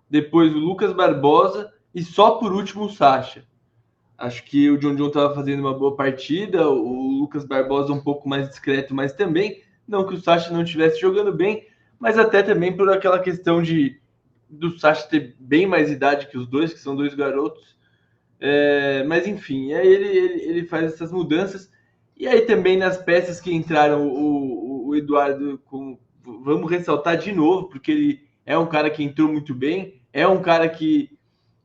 depois o Lucas Barbosa e só por último o Sacha. Acho que o John estava fazendo uma boa partida, o Lucas Barbosa um pouco mais discreto, mas também, não que o Sacha não estivesse jogando bem, mas até também por aquela questão do Sacha ter bem mais idade que os dois, que são dois garotos. Mas enfim, aí ele faz essas mudanças, e aí também nas peças que entraram, o Eduardo, vamos ressaltar de novo, porque ele é um cara que entrou muito bem, é um cara que,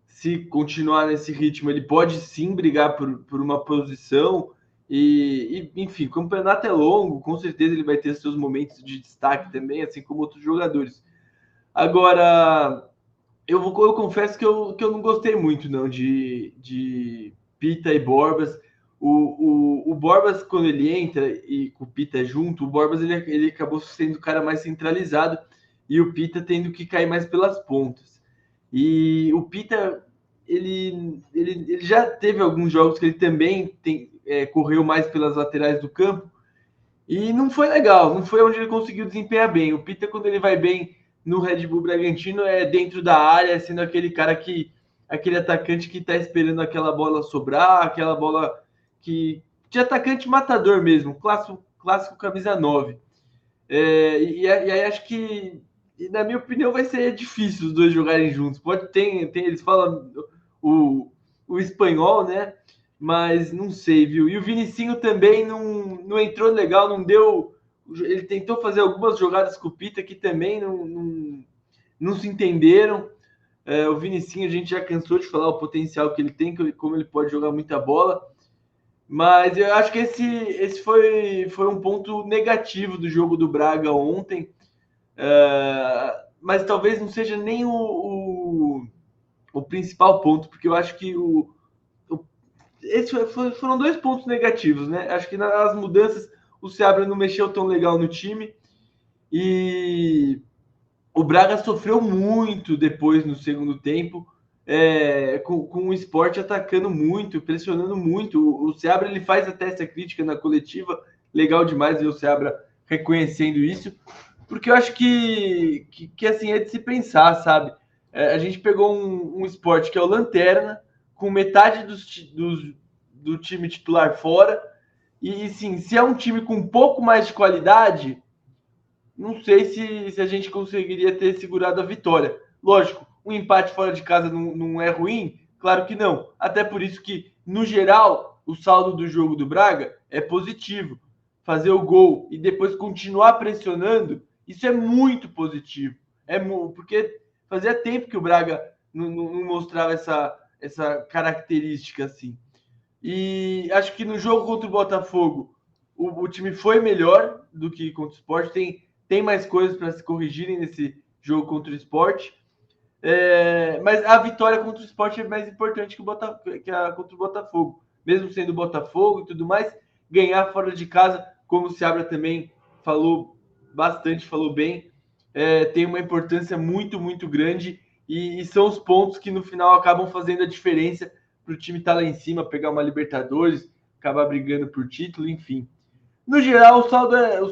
se continuar nesse ritmo, ele pode sim brigar por uma posição. E, enfim, o campeonato é longo, com certeza ele vai ter seus momentos de destaque também, assim como outros jogadores. Agora, eu confesso que eu não gostei muito não de Pita e Borbas. O Borbas, quando ele entra e com o Pita junto, o Borbas ele acabou sendo o cara mais centralizado e o Pita tendo que cair mais pelas pontas. E o Pita, ele já teve alguns jogos que ele também correu mais pelas laterais do campo e não foi legal, não foi onde ele conseguiu desempenhar bem. O Pita, quando ele vai bem no Red Bull Bragantino, é dentro da área, sendo aquele cara aquele atacante que está esperando aquela bola sobrar, aquela bola de atacante matador mesmo, clássico camisa 9. E aí acho que, na minha opinião, vai ser difícil os dois jogarem juntos. Eles falam o espanhol, né? Mas não sei, viu? E o Vinicinho também não entrou legal, não deu. Ele tentou fazer algumas jogadas com o Pita que também não se entenderam. O Vinicinho, a gente já cansou de falar o potencial que ele tem, como ele pode jogar muita bola. Mas eu acho que esse foi um ponto negativo do jogo do Braga ontem. Mas talvez não seja nem o principal ponto, porque eu acho que esses foram dois pontos negativos, né? Acho que nas mudanças o Seabra não mexeu tão legal no time e o Braga sofreu muito depois no segundo tempo, com o Sport atacando muito, pressionando muito. O Seabra ele faz até essa crítica na coletiva, legal demais ver o Seabra reconhecendo isso, porque eu acho que assim, é de se pensar, sabe? A gente pegou um esporte que é o Lanterna, com metade do time titular fora, e sim, se é um time com um pouco mais de qualidade, não sei se a gente conseguiria ter segurado a vitória. Lógico, um empate fora de casa não é ruim? Claro que não. Até por isso que, no geral, o saldo do jogo do Braga é positivo. Fazer o gol e depois continuar pressionando, isso é muito positivo. Porque fazia tempo que o Braga não mostrava essa característica assim. E acho que no jogo contra o Botafogo, o time foi melhor do que contra o Sport. Tem mais coisas para se corrigirem nesse jogo contra o Sport. Mas a vitória contra o Sport é mais importante que a contra o Botafogo. Mesmo sendo o Botafogo e tudo mais, ganhar fora de casa, como o Seabra também falou bastante, falou bem, tem uma importância muito, muito grande e são os pontos que no final acabam fazendo a diferença para o time estar lá em cima, pegar uma Libertadores, acabar brigando por título, enfim. No geral, o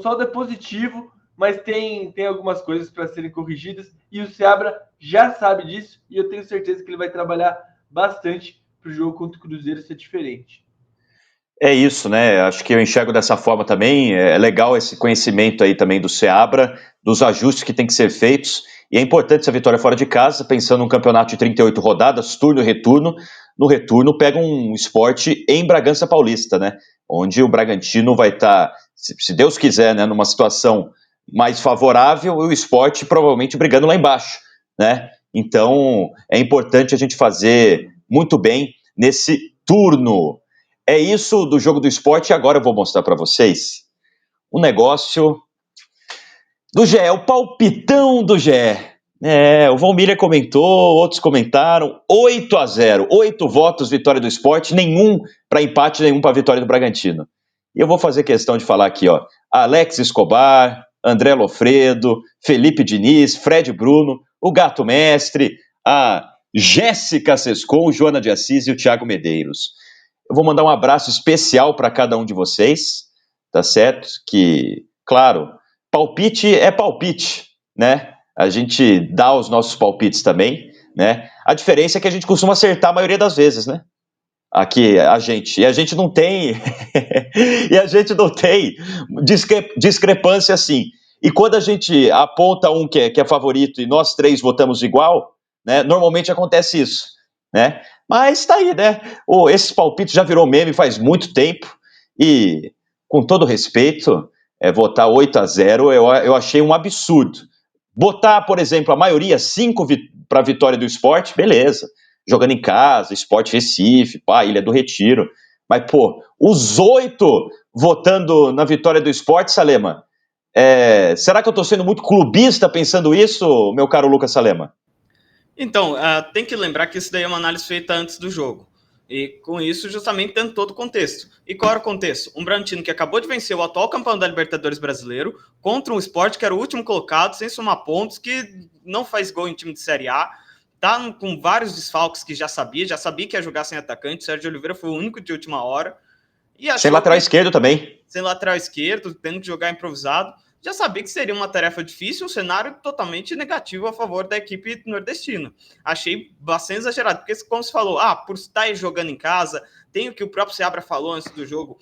saldo é positivo, mas tem algumas coisas para serem corrigidas e o Seabra já sabe disso e eu tenho certeza que ele vai trabalhar bastante para o jogo contra o Cruzeiro ser diferente. É isso, né? Acho que eu enxergo dessa forma também. É legal esse conhecimento aí também do Seabra, dos ajustes que tem que ser feitos. E é importante essa vitória fora de casa, pensando num campeonato de 38 rodadas, turno e retorno. No retorno, pega um Sport em Bragança Paulista, né? Onde o Bragantino vai estar, se Deus quiser, né, numa situação mais favorável e o Sport provavelmente brigando lá embaixo, né? Então, é importante a gente fazer muito bem nesse turno. É isso do jogo do Sport e agora eu vou mostrar para vocês um negócio do GE, o palpitão do GE. O Valmíria comentou, outros comentaram, 8-0, 8 votos, vitória do Sport, nenhum para empate, nenhum para vitória do Bragantino. E eu vou fazer questão de falar aqui, ó, Alex Escobar, André Lofredo, Felipe Diniz, Fred Bruno, o Gato Mestre, a Jéssica Sescon, Joana de Assis e o Thiago Medeiros. Eu vou mandar um abraço especial para cada um de vocês, tá certo? Que, claro, palpite é palpite, né? A gente dá os nossos palpites também, né? A diferença é que a gente costuma acertar a maioria das vezes, né? Aqui, a gente não tem e a gente não tem discrepância assim. E quando a gente aponta um que é favorito e nós três votamos igual, né? Normalmente acontece isso, né? Mas tá aí, né? Esses palpites já virou meme faz muito tempo e, com todo respeito, votar 8-0 eu achei um absurdo. Botar, por exemplo, a maioria, 5 para a vitória do Sport, beleza. Jogando em casa, Sport Recife, Ilha do Retiro. Mas, os 8 votando na vitória do Sport, Salema, será que eu estou sendo muito clubista pensando isso, meu caro Lucas Salema? Então, tem que lembrar que isso daí é uma análise feita antes do jogo. E com isso, justamente, tendo todo o contexto. E qual era o contexto? Um Bragantino que acabou de vencer o atual campeão da Libertadores brasileiro contra um Sport que era o último colocado, sem somar pontos, que não faz gol em time de Série A, tá com vários desfalques que já sabia que ia jogar sem atacante. O Sérgio Oliveira foi o único de última hora. E sem lateral esquerdo também. Sem lateral esquerdo, tendo que jogar improvisado. Já sabia que seria uma tarefa difícil, um cenário totalmente negativo a favor da equipe nordestina. Achei bastante exagerado, porque como você falou, por estar jogando em casa, tem o que o próprio Seabra falou antes do jogo,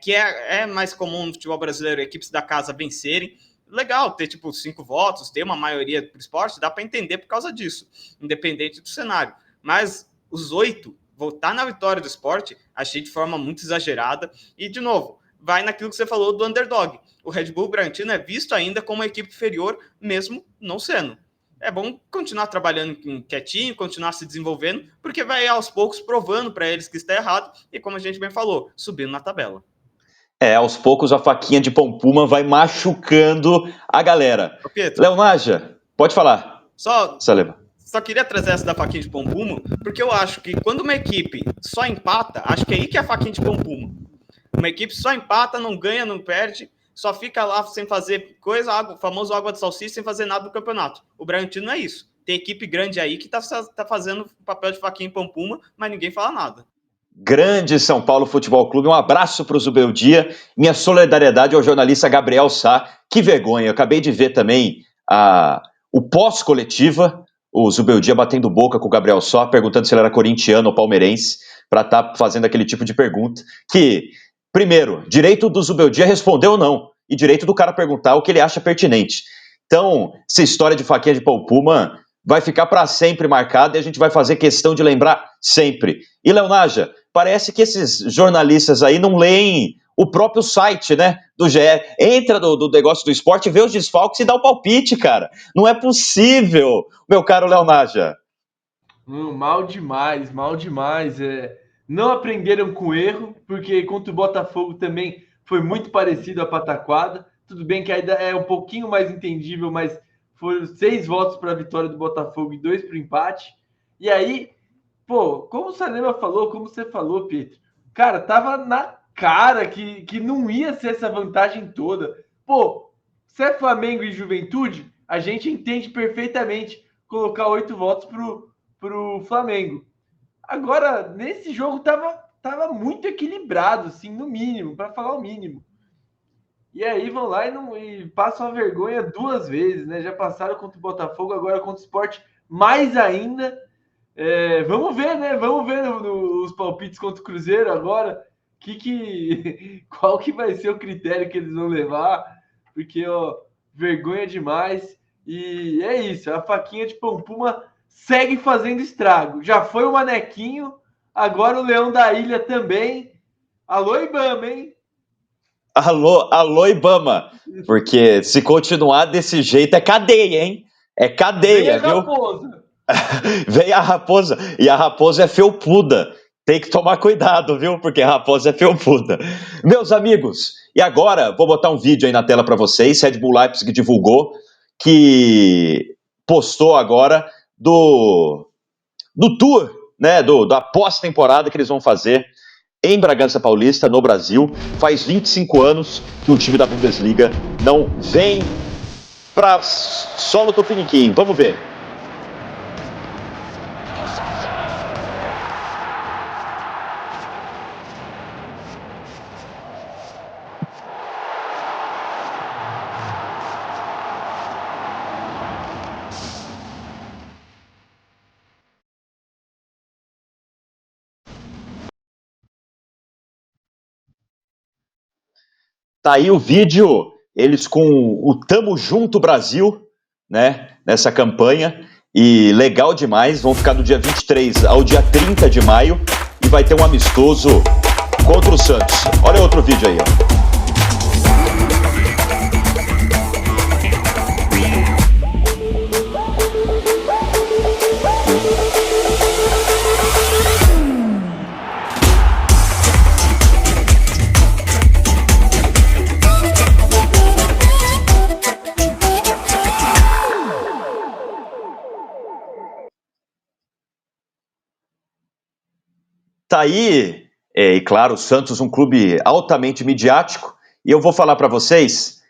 que é mais comum no futebol brasileiro equipes da casa vencerem. Legal ter 5 votos, ter uma maioria para o Sport, dá para entender por causa disso, independente do cenário. Mas os 8 votar na vitória do Sport, achei de forma muito exagerada. E, de novo, vai naquilo que você falou do underdog. O Red Bull Bragantino é visto ainda como uma equipe inferior, mesmo não sendo. É bom continuar trabalhando quietinho, continuar se desenvolvendo, porque vai aos poucos provando para eles que está errado e, como a gente bem falou, subindo na tabela. Aos poucos a faquinha de pão puma vai machucando a galera. Léo Naja, pode falar. Só queria trazer essa da faquinha de pão puma, porque eu acho que quando uma equipe só empata, acho que é aí que é a faquinha de pão puma. Uma equipe só empata, não ganha, não perde, só fica lá sem fazer coisa, o famoso água de salsicha, sem fazer nada no campeonato. O Bragantino não é isso. Tem equipe grande aí que tá fazendo papel de faquinha em pão puma, mas ninguém fala nada. grande São Paulo Futebol Clube. Um abraço para o Zubeldia. Minha solidariedade ao jornalista Gabriel Sá. Que vergonha. Eu acabei de ver também o pós-coletiva, o Zubeldia batendo boca com o Gabriel Sá, perguntando se ele era corintiano ou palmeirense, para estar fazendo aquele tipo de pergunta. Que, primeiro, direito do Zubeldia responder ou não, e direito do cara perguntar o que ele acha pertinente. Então, essa história de faquinha de pau puma vai ficar para sempre marcada e a gente vai fazer questão de lembrar sempre. E, Leonaja, parece que esses jornalistas aí não leem o próprio site, né, do GE. Entra do negócio do esporte, vê os desfalques e dá o palpite, cara. Não é possível, meu caro Leonaja. Mal demais, mal demais. Não aprenderam com erro, porque contra o Botafogo também foi muito parecido a pataquada. Tudo bem que ainda é um pouquinho mais entendível, mas foram 6 votos para a vitória do Botafogo e 2 para o empate. E aí, pô, como o Salema falou, como você falou, Pedro, cara, tava na cara que não ia ser essa vantagem toda. Pô, se é Flamengo e Juventude, a gente entende perfeitamente colocar 8 votos pro Flamengo. Agora, nesse jogo tava muito equilibrado, assim, no mínimo, para falar o mínimo. E aí vão lá e passam a vergonha 2 vezes, né? Já passaram contra o Botafogo, agora contra o Sport, mais ainda. Vamos ver, né? Vamos ver os palpites contra o Cruzeiro agora. Qual que vai ser o critério que eles vão levar? Porque, ó, vergonha demais. E é isso, a faquinha de pão puma segue fazendo estrago. Já foi o Manequinho, agora o Leão da Ilha também. Alô, Ibama, hein? Alô, Ibama. Porque se continuar desse jeito é cadeia, hein? É cadeia, viu? Raposa. Vem a raposa. E a raposa é felpuda. Tem que tomar cuidado, viu? Porque a raposa é felpuda. Meus amigos, e agora vou botar um vídeo aí na tela para vocês. Red Bull Leipzig divulgou que postou agora do tour, né? Da pós-temporada que eles vão fazer em Bragança Paulista, no Brasil. Faz 25 anos que o time da Bundesliga não vem para solo Tupiniquim. Vamos ver. Tá aí o vídeo, eles com o Tamo Junto Brasil, né, nessa campanha, e legal demais, vão ficar do dia 23 ao dia 30 de maio, e vai ter um amistoso contra o Santos. Olha outro vídeo aí, ó. Tá aí, e claro, o Santos um clube altamente midiático, e eu vou falar para vocês,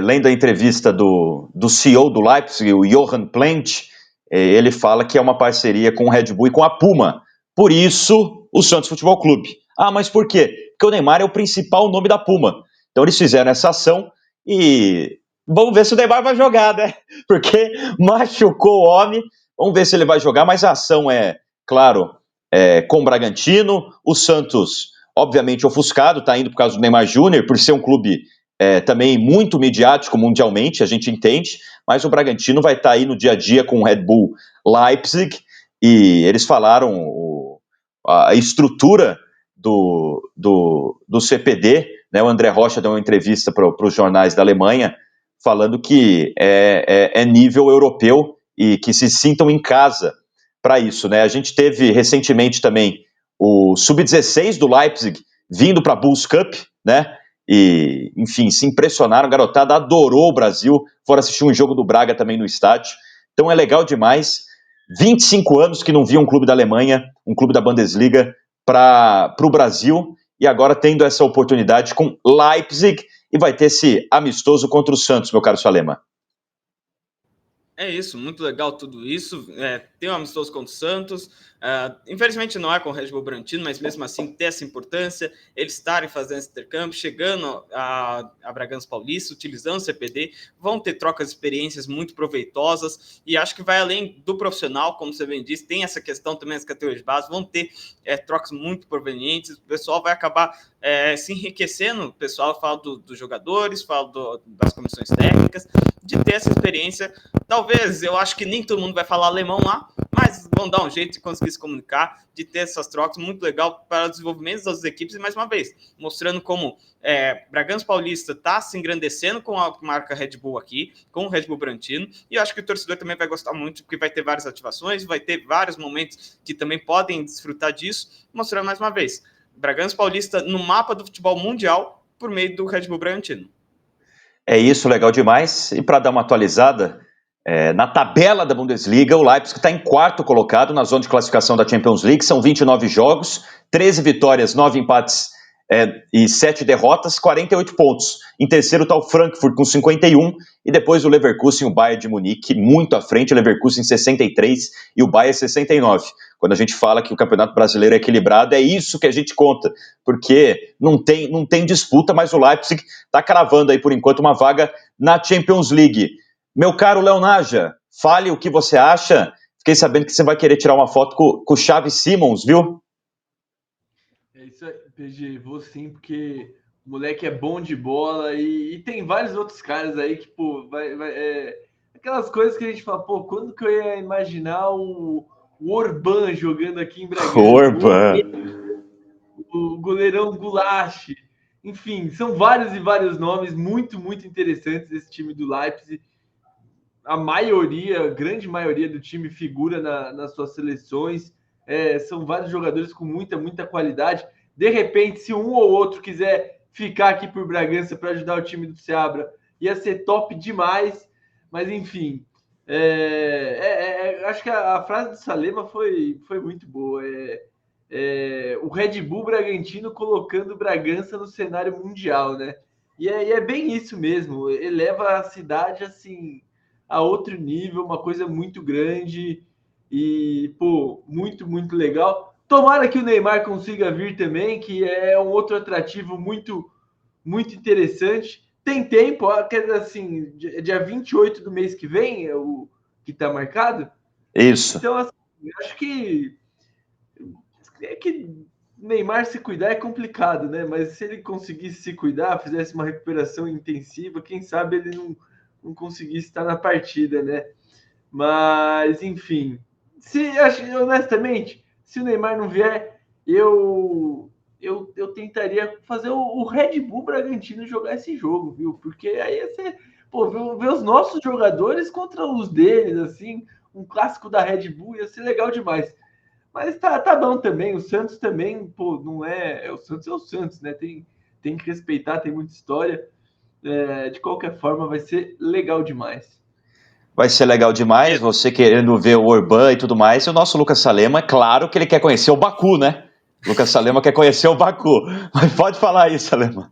lendo a entrevista do CEO do Leipzig, o Johan Plant, ele fala que é uma parceria com o Red Bull e com a Puma, por isso o Santos Futebol Clube. Ah, mas por quê? Porque o Neymar é o principal nome da Puma, então eles fizeram essa ação e vamos ver se o Neymar vai jogar, né? Porque machucou o homem, vamos ver se ele vai jogar, mas a ação é, claro, com o Bragantino, o Santos, obviamente, ofuscado, está indo por causa do Neymar Júnior, por ser um clube também muito midiático mundialmente, a gente entende, mas o Bragantino vai estar aí no dia a dia com o Red Bull Leipzig, e eles falaram a estrutura do CPD, né, o André Rocha deu uma entrevista para os jornais da Alemanha, falando que é nível europeu e que se sintam em casa para isso, né? A gente teve recentemente também o Sub-16 do Leipzig vindo para a Bulls Cup, né? E, enfim, se impressionaram, a garotada adorou o Brasil, foram assistir um jogo do Braga também no estádio. Então é legal demais. 25 anos que não via um clube da Alemanha, um clube da Bundesliga para o Brasil, e agora tendo essa oportunidade com Leipzig, e vai ter esse amistoso contra o Santos, meu caro Salema. É isso, muito legal tudo isso. Tem um amistoso contra o Santos. Infelizmente não é com o Red Bull Bragantino, mas mesmo assim ter essa importância, eles estarem fazendo esse intercâmbio, chegando a Bragança Paulista, utilizando o CPD, vão ter trocas de experiências muito proveitosas, e acho que vai além do profissional, como você bem disse, tem essa questão também das categorias de base, vão ter trocas muito provenientes, o pessoal vai acabar se enriquecendo, o pessoal fala dos jogadores, fala das comissões técnicas, de ter essa experiência. Talvez, eu acho que nem todo mundo vai falar alemão lá, mas vão dar um jeito de conseguir se comunicar, de ter essas trocas, muito legal para o desenvolvimento das equipes, e mais uma vez, mostrando como Bragança Paulista está se engrandecendo com a marca Red Bull aqui, com o Red Bull Bragantino, e eu acho que o torcedor também vai gostar muito, porque vai ter várias ativações, vai ter vários momentos que também podem desfrutar disso, mostrando mais uma vez, Bragança Paulista no mapa do futebol mundial por meio do Red Bull Bragantino. É isso, legal demais. E para dar uma atualizada, na tabela da Bundesliga, o Leipzig está em 4º colocado na zona de classificação da Champions League. São 29 jogos, 13 vitórias, 9 empates e 7 derrotas, 48 pontos. Em terceiro está o Frankfurt com 51 e depois o Leverkusen e o Bayern de Munique muito à frente, o Leverkusen 63 e o Bayern 69. Quando a gente fala que o Campeonato Brasileiro é equilibrado, é isso que a gente conta, porque não tem disputa, mas o Leipzig está cravando aí por enquanto uma vaga na Champions League. Meu caro Leonaja, fale o que você acha. Fiquei sabendo que você vai querer tirar uma foto com o Xavi Simons, viu? É isso aí, PG, vou sim, porque o moleque é bom de bola e tem vários outros caras aí que, pô, aquelas coisas que a gente fala, pô, quando que eu ia imaginar o Orban jogando aqui em Bragança? Orban. O goleirão Goulash. Enfim, são vários e vários nomes muito, muito interessantes desse time do Leipzig. A grande maioria do time figura nas suas seleções. São vários jogadores com muita, muita qualidade. De repente, se um ou outro quiser ficar aqui por Bragança para ajudar o time do Seabra, ia ser top demais. Mas, enfim, acho que a frase do Salema foi muito boa. O Red Bull Bragantino colocando Bragança no cenário mundial, né? E é bem isso mesmo. Eleva a cidade, assim, a outro nível, uma coisa muito grande e, pô, muito, muito legal. Tomara que o Neymar consiga vir também, que é um outro atrativo muito, muito interessante. Tem tempo, assim, dia 28 do mês que vem é o que está marcado. Isso. Então, assim, acho que Neymar se cuidar é complicado, né? Mas se ele conseguisse se cuidar, fizesse uma recuperação intensiva, quem sabe ele não conseguisse estar na partida, né? Mas, enfim, honestamente, se o Neymar não vier, eu tentaria fazer o Red Bull Bragantino jogar esse jogo, viu? Porque aí ia ser, pô, ver os nossos jogadores contra os deles, assim, um clássico da Red Bull ia ser legal demais. Mas tá bom também, o Santos também, pô, não o Santos é o Santos, né? Tem que respeitar, tem muita história. De qualquer forma, vai ser legal demais. Vai ser legal demais, você querendo ver o Orban e tudo mais. E o nosso Lucas Salema, é claro que ele quer conhecer o Baku, né? Lucas Salema quer conhecer o Baku. Mas pode falar aí, Salema.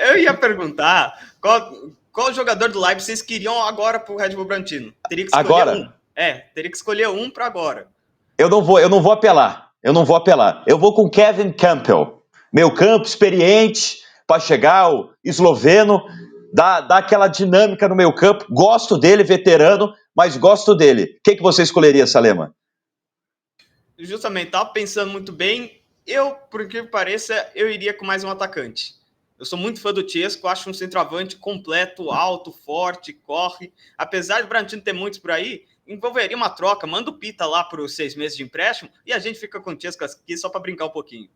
Eu ia perguntar qual jogador do Leipzig vocês queriam agora pro Red Bull Bragantino? Teria que escolher agora? Teria que escolher um para agora. Eu não vou apelar. Eu vou com Kevin Campbell. Meio campo, experiente, para chegar, o esloveno, dá aquela dinâmica no meio campo. Gosto dele, veterano, mas gosto dele. O que você escolheria, Salema? Justamente, estava pensando muito bem. Por que pareça, eu iria com mais um atacante. Eu sou muito fã do Chesco, acho um centroavante completo, alto, forte, corre. Apesar de o Bragantino ter muitos por aí, envolveria uma troca. Manda o Pita lá por 6 meses de empréstimo e a gente fica com o Chesco aqui só para brincar um pouquinho.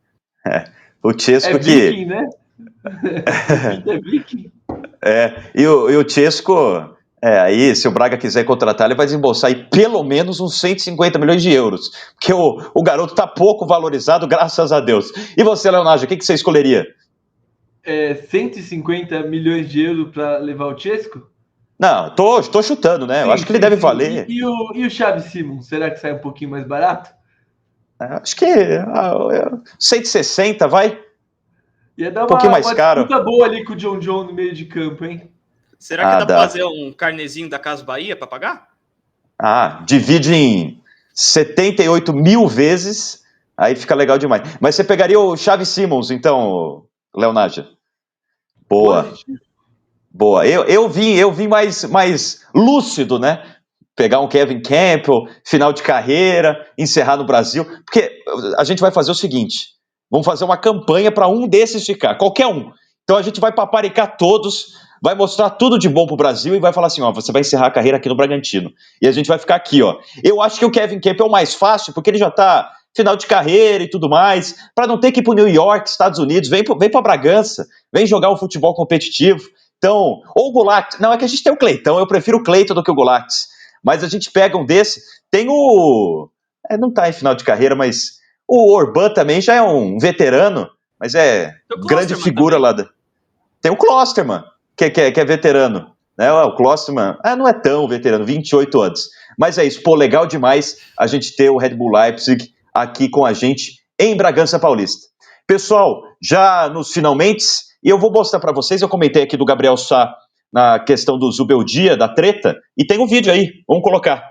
O Chesco que... Viking, né? O Pita é Viking. E o Chesco... aí se o Braga quiser contratar, ele vai desembolsar aí pelo menos uns 150 milhões de euros. Porque o garoto tá pouco valorizado, graças a Deus. E você, Leonardo, o que você escolheria? 150 milhões de euros para levar o Chesco? Não, tô chutando, né? Eu acho que ele deve valer. E o Xavi Simons, será que sai um pouquinho mais barato? Acho que 160, vai? Ia dar um pouquinho mais caro. Disputa boa ali com o John no meio de campo, hein? Será que dá pra fazer um carnezinho da Casa Bahia para pagar? Divide em 78 mil vezes, aí fica legal demais. Mas você pegaria o Xavi Simons, então, Leonágia? Boa. Boa. Eu vim mais lúcido, né? Pegar um Kevin Campbell, final de carreira, encerrar no Brasil. Porque a gente vai fazer o seguinte: vamos fazer uma campanha para um desses ficar, qualquer um. Então a gente vai paparicar todos, vai mostrar tudo de bom pro Brasil e vai falar assim, ó, você vai encerrar a carreira aqui no Bragantino. E a gente vai ficar aqui, ó. Eu acho que o Kevin Campbell é o mais fácil, porque ele já tá final de carreira e tudo mais, para não ter que ir pro New York, Estados Unidos, vem pra Bragança, vem jogar um futebol competitivo. Então, ou o Goulart, não, é que a gente tem o Cleitão, eu prefiro o Cleiton do que o Goulart. Mas a gente pega um desse, tem o... não tá em final de carreira, mas o Orban também já é um veterano, mas é grande figura também. Tem o Klosterman, que é veterano, né? O Klosterman, não é tão veterano, 28 anos. Mas é isso, pô, legal demais a gente ter o Red Bull Leipzig aqui com a gente em Bragança Paulista. Pessoal, já nos finalmente, e eu vou mostrar para vocês, eu comentei aqui do Gabriel Sá na questão do Zubeldia, da treta, e tem um vídeo aí, vamos colocar.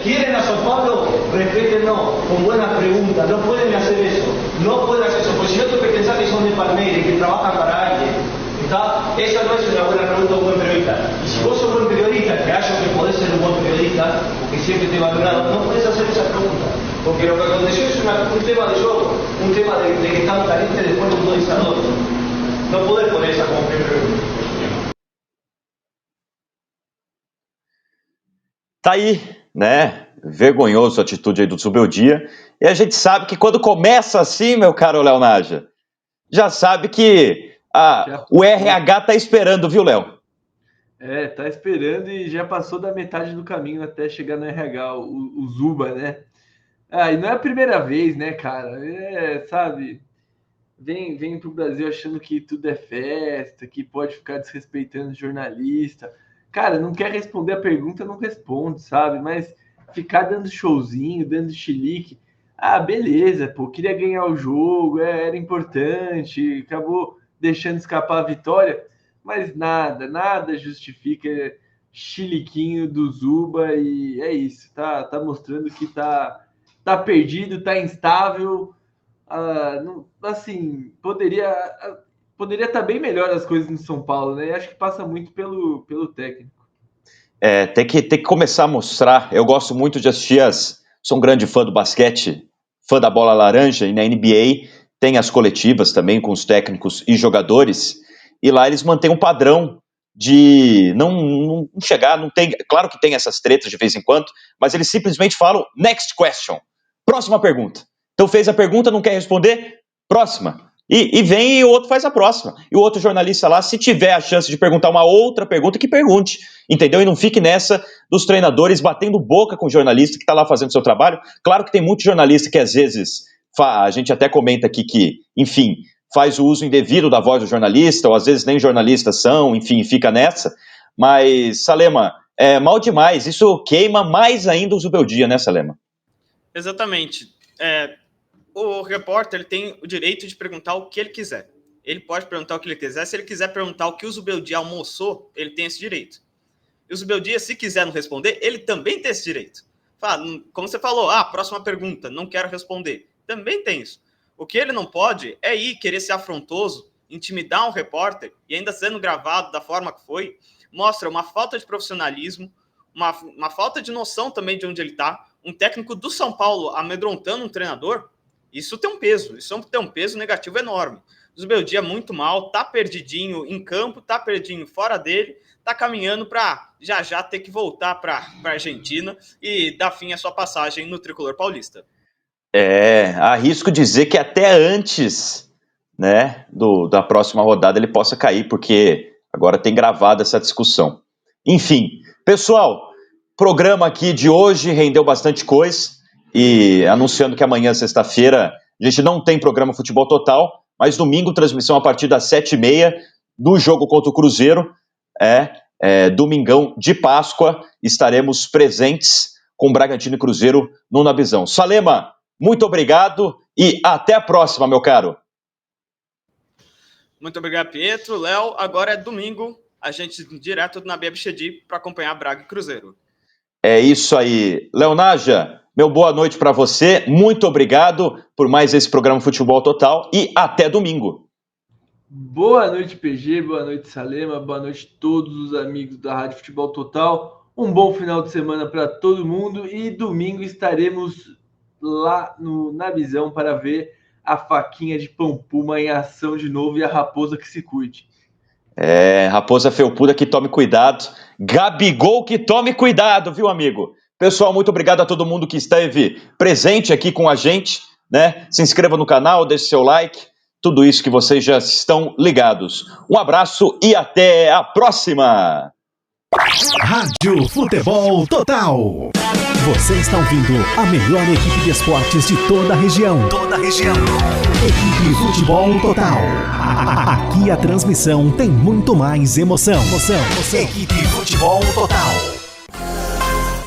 Quieren a São Paulo, respétenlo con buenas preguntas, no pueden hacer eso, pues si no tengo que pensar que son de Palmeiras, que trabajan para alguien, ¿está? Esa no es una buena pregunta de un buen periodista. Y si vos sos un buen periodista, que hallo que podés ser un buen periodista, porque siempre te he valorado, no podés hacer esa pregunta, porque lo que aconteció es un tema de juego, un tema de que están calientes después de un 2-2. No podés poner esa como primera pregunta. Tá aí, né? Vergonhoso a atitude aí do Zubeldia. E a gente sabe que quando começa assim, meu caro Leonágia, já sabe que o RH tá esperando, viu, Léo? Tá esperando e já passou da metade do caminho até chegar no RH, o Zuba, né? E não é a primeira vez, né, cara? Sabe, vem pro Brasil achando que tudo é festa, que pode ficar desrespeitando jornalista. Cara, não quer responder a pergunta, não responde, sabe? Mas ficar dando showzinho, dando chilique. Beleza, pô, queria ganhar o jogo, era importante, acabou deixando escapar a vitória, mas nada justifica chiliquinho do Zuba e é isso, tá mostrando que tá perdido, tá instável, assim, poderia estar bem melhor as coisas no São Paulo, né? Acho que passa muito pelo técnico. Tem que começar a mostrar. Eu gosto muito de assistir sou um grande fã do basquete, fã da bola laranja, e na NBA tem as coletivas também com os técnicos e jogadores, e lá eles mantêm um padrão de não chegar, não tem, claro que tem essas tretas de vez em quando, mas eles simplesmente falam next question, próxima pergunta. Então fez a pergunta, não quer responder, próxima. E vem e o outro faz a próxima. E o outro jornalista lá, se tiver a chance de perguntar uma outra pergunta, que pergunte, entendeu? E não fique nessa dos treinadores batendo boca com o jornalista que está lá fazendo seu trabalho. Claro que tem muito jornalista que às vezes, a gente até comenta aqui que, enfim, faz o uso indevido da voz do jornalista, ou às vezes nem jornalistas são, enfim, fica nessa. Mas, Salema, é mal demais. Isso queima mais ainda o Zubeldia, né, Salema? Exatamente. O repórter ele tem o direito de perguntar o que ele quiser. Ele pode perguntar o que ele quiser. Se ele quiser perguntar o que o Zubeldia almoçou, ele tem esse direito. E o Zubeldia, se quiser não responder, ele também tem esse direito. Como você falou, próxima pergunta, não quero responder. Também tem isso. O que ele não pode é querer ser afrontoso, intimidar um repórter, e ainda sendo gravado da forma que foi, mostra uma falta de profissionalismo, uma falta de noção também de onde ele está. Um técnico do São Paulo amedrontando um treinador, isso tem um peso negativo enorme. O Zubeldia muito mal, tá perdidinho em campo, tá perdidinho fora dele, tá caminhando para já ter que voltar para Argentina e dar fim à sua passagem no tricolor paulista. Arrisco dizer que até antes, né, da próxima rodada ele possa cair, porque agora tem gravado essa discussão. Enfim, pessoal, programa aqui de hoje rendeu bastante coisa. E anunciando que amanhã, sexta-feira, a gente não tem programa Futebol Total, mas domingo, transmissão a partir das 7h30 do jogo contra o Cruzeiro, domingão de Páscoa, estaremos presentes com Bragantino e Cruzeiro no Nabizão. Salema, muito obrigado e até a próxima, meu caro. Muito obrigado, Pietro. Léo, agora é domingo, a gente direto na BBXD para acompanhar Braga e Cruzeiro. É isso aí. Leonaja, meu boa noite para você. Muito obrigado por mais esse programa Futebol Total e até domingo. Boa noite, PG. Boa noite, Salema. Boa noite a todos os amigos da Rádio Futebol Total. Um bom final de semana para todo mundo e domingo estaremos lá na Visão para ver a faquinha de Pampuma em ação de novo e a raposa que se cuide. Raposa felpuda que tome cuidado. Gabigol que tome cuidado, viu, amigo? Pessoal, muito obrigado a todo mundo que esteve presente aqui com a gente, né? Se inscreva no canal, deixe seu like, tudo isso que vocês já estão ligados. Um abraço e até a próxima! Rádio Futebol Total. Você está ouvindo a melhor equipe de esportes de toda a região. Equipe Futebol Total. Aqui a transmissão tem muito mais emoção. Equipe Futebol Total.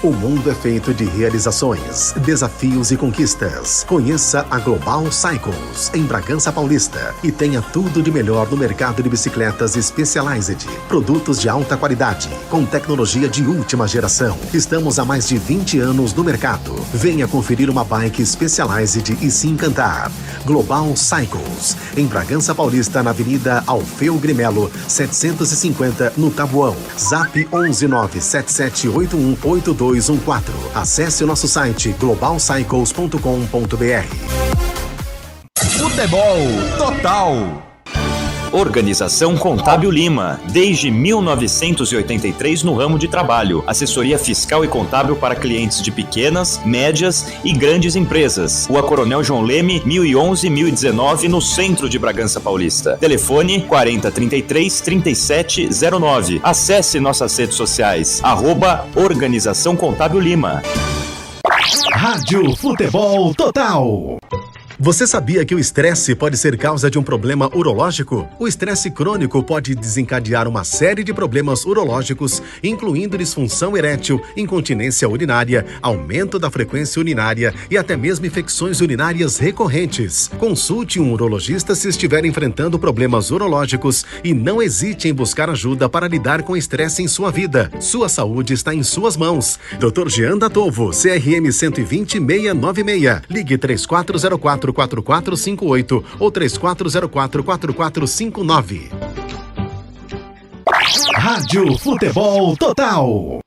O mundo é feito de realizações, desafios e conquistas. Conheça a Global Cycles, em Bragança Paulista, e tenha tudo de melhor no mercado de bicicletas Specialized. Produtos de alta qualidade, com tecnologia de última geração. Estamos há mais de 20 anos no mercado. Venha conferir uma bike Specialized e se encantar. Global Cycles, em Bragança Paulista, na Avenida Alfeu Grimelo, 750, no Tabuão. Zap 11977818214. Acesse o nosso site globalcycles.com.br. Futebol Total. Organização Contábil Lima, desde 1983 no ramo de trabalho, assessoria fiscal e contábil para clientes de pequenas, médias e grandes empresas. Rua Coronel João Leme, 1011-1019, no centro de Bragança Paulista. Telefone 4033-3709. Acesse nossas redes sociais, @Organização Contábil Lima. Rádio Futebol Total. Você sabia que o estresse pode ser causa de um problema urológico? O estresse crônico pode desencadear uma série de problemas urológicos, incluindo disfunção erétil, incontinência urinária, aumento da frequência urinária e até mesmo infecções urinárias recorrentes. Consulte um urologista se estiver enfrentando problemas urológicos e não hesite em buscar ajuda para lidar com o estresse em sua vida. Sua saúde está em suas mãos. Dr. Jean Datovo, CRM 120-696. Ligue 3404-4458 ou 3404-4459. Rádio Futebol Total.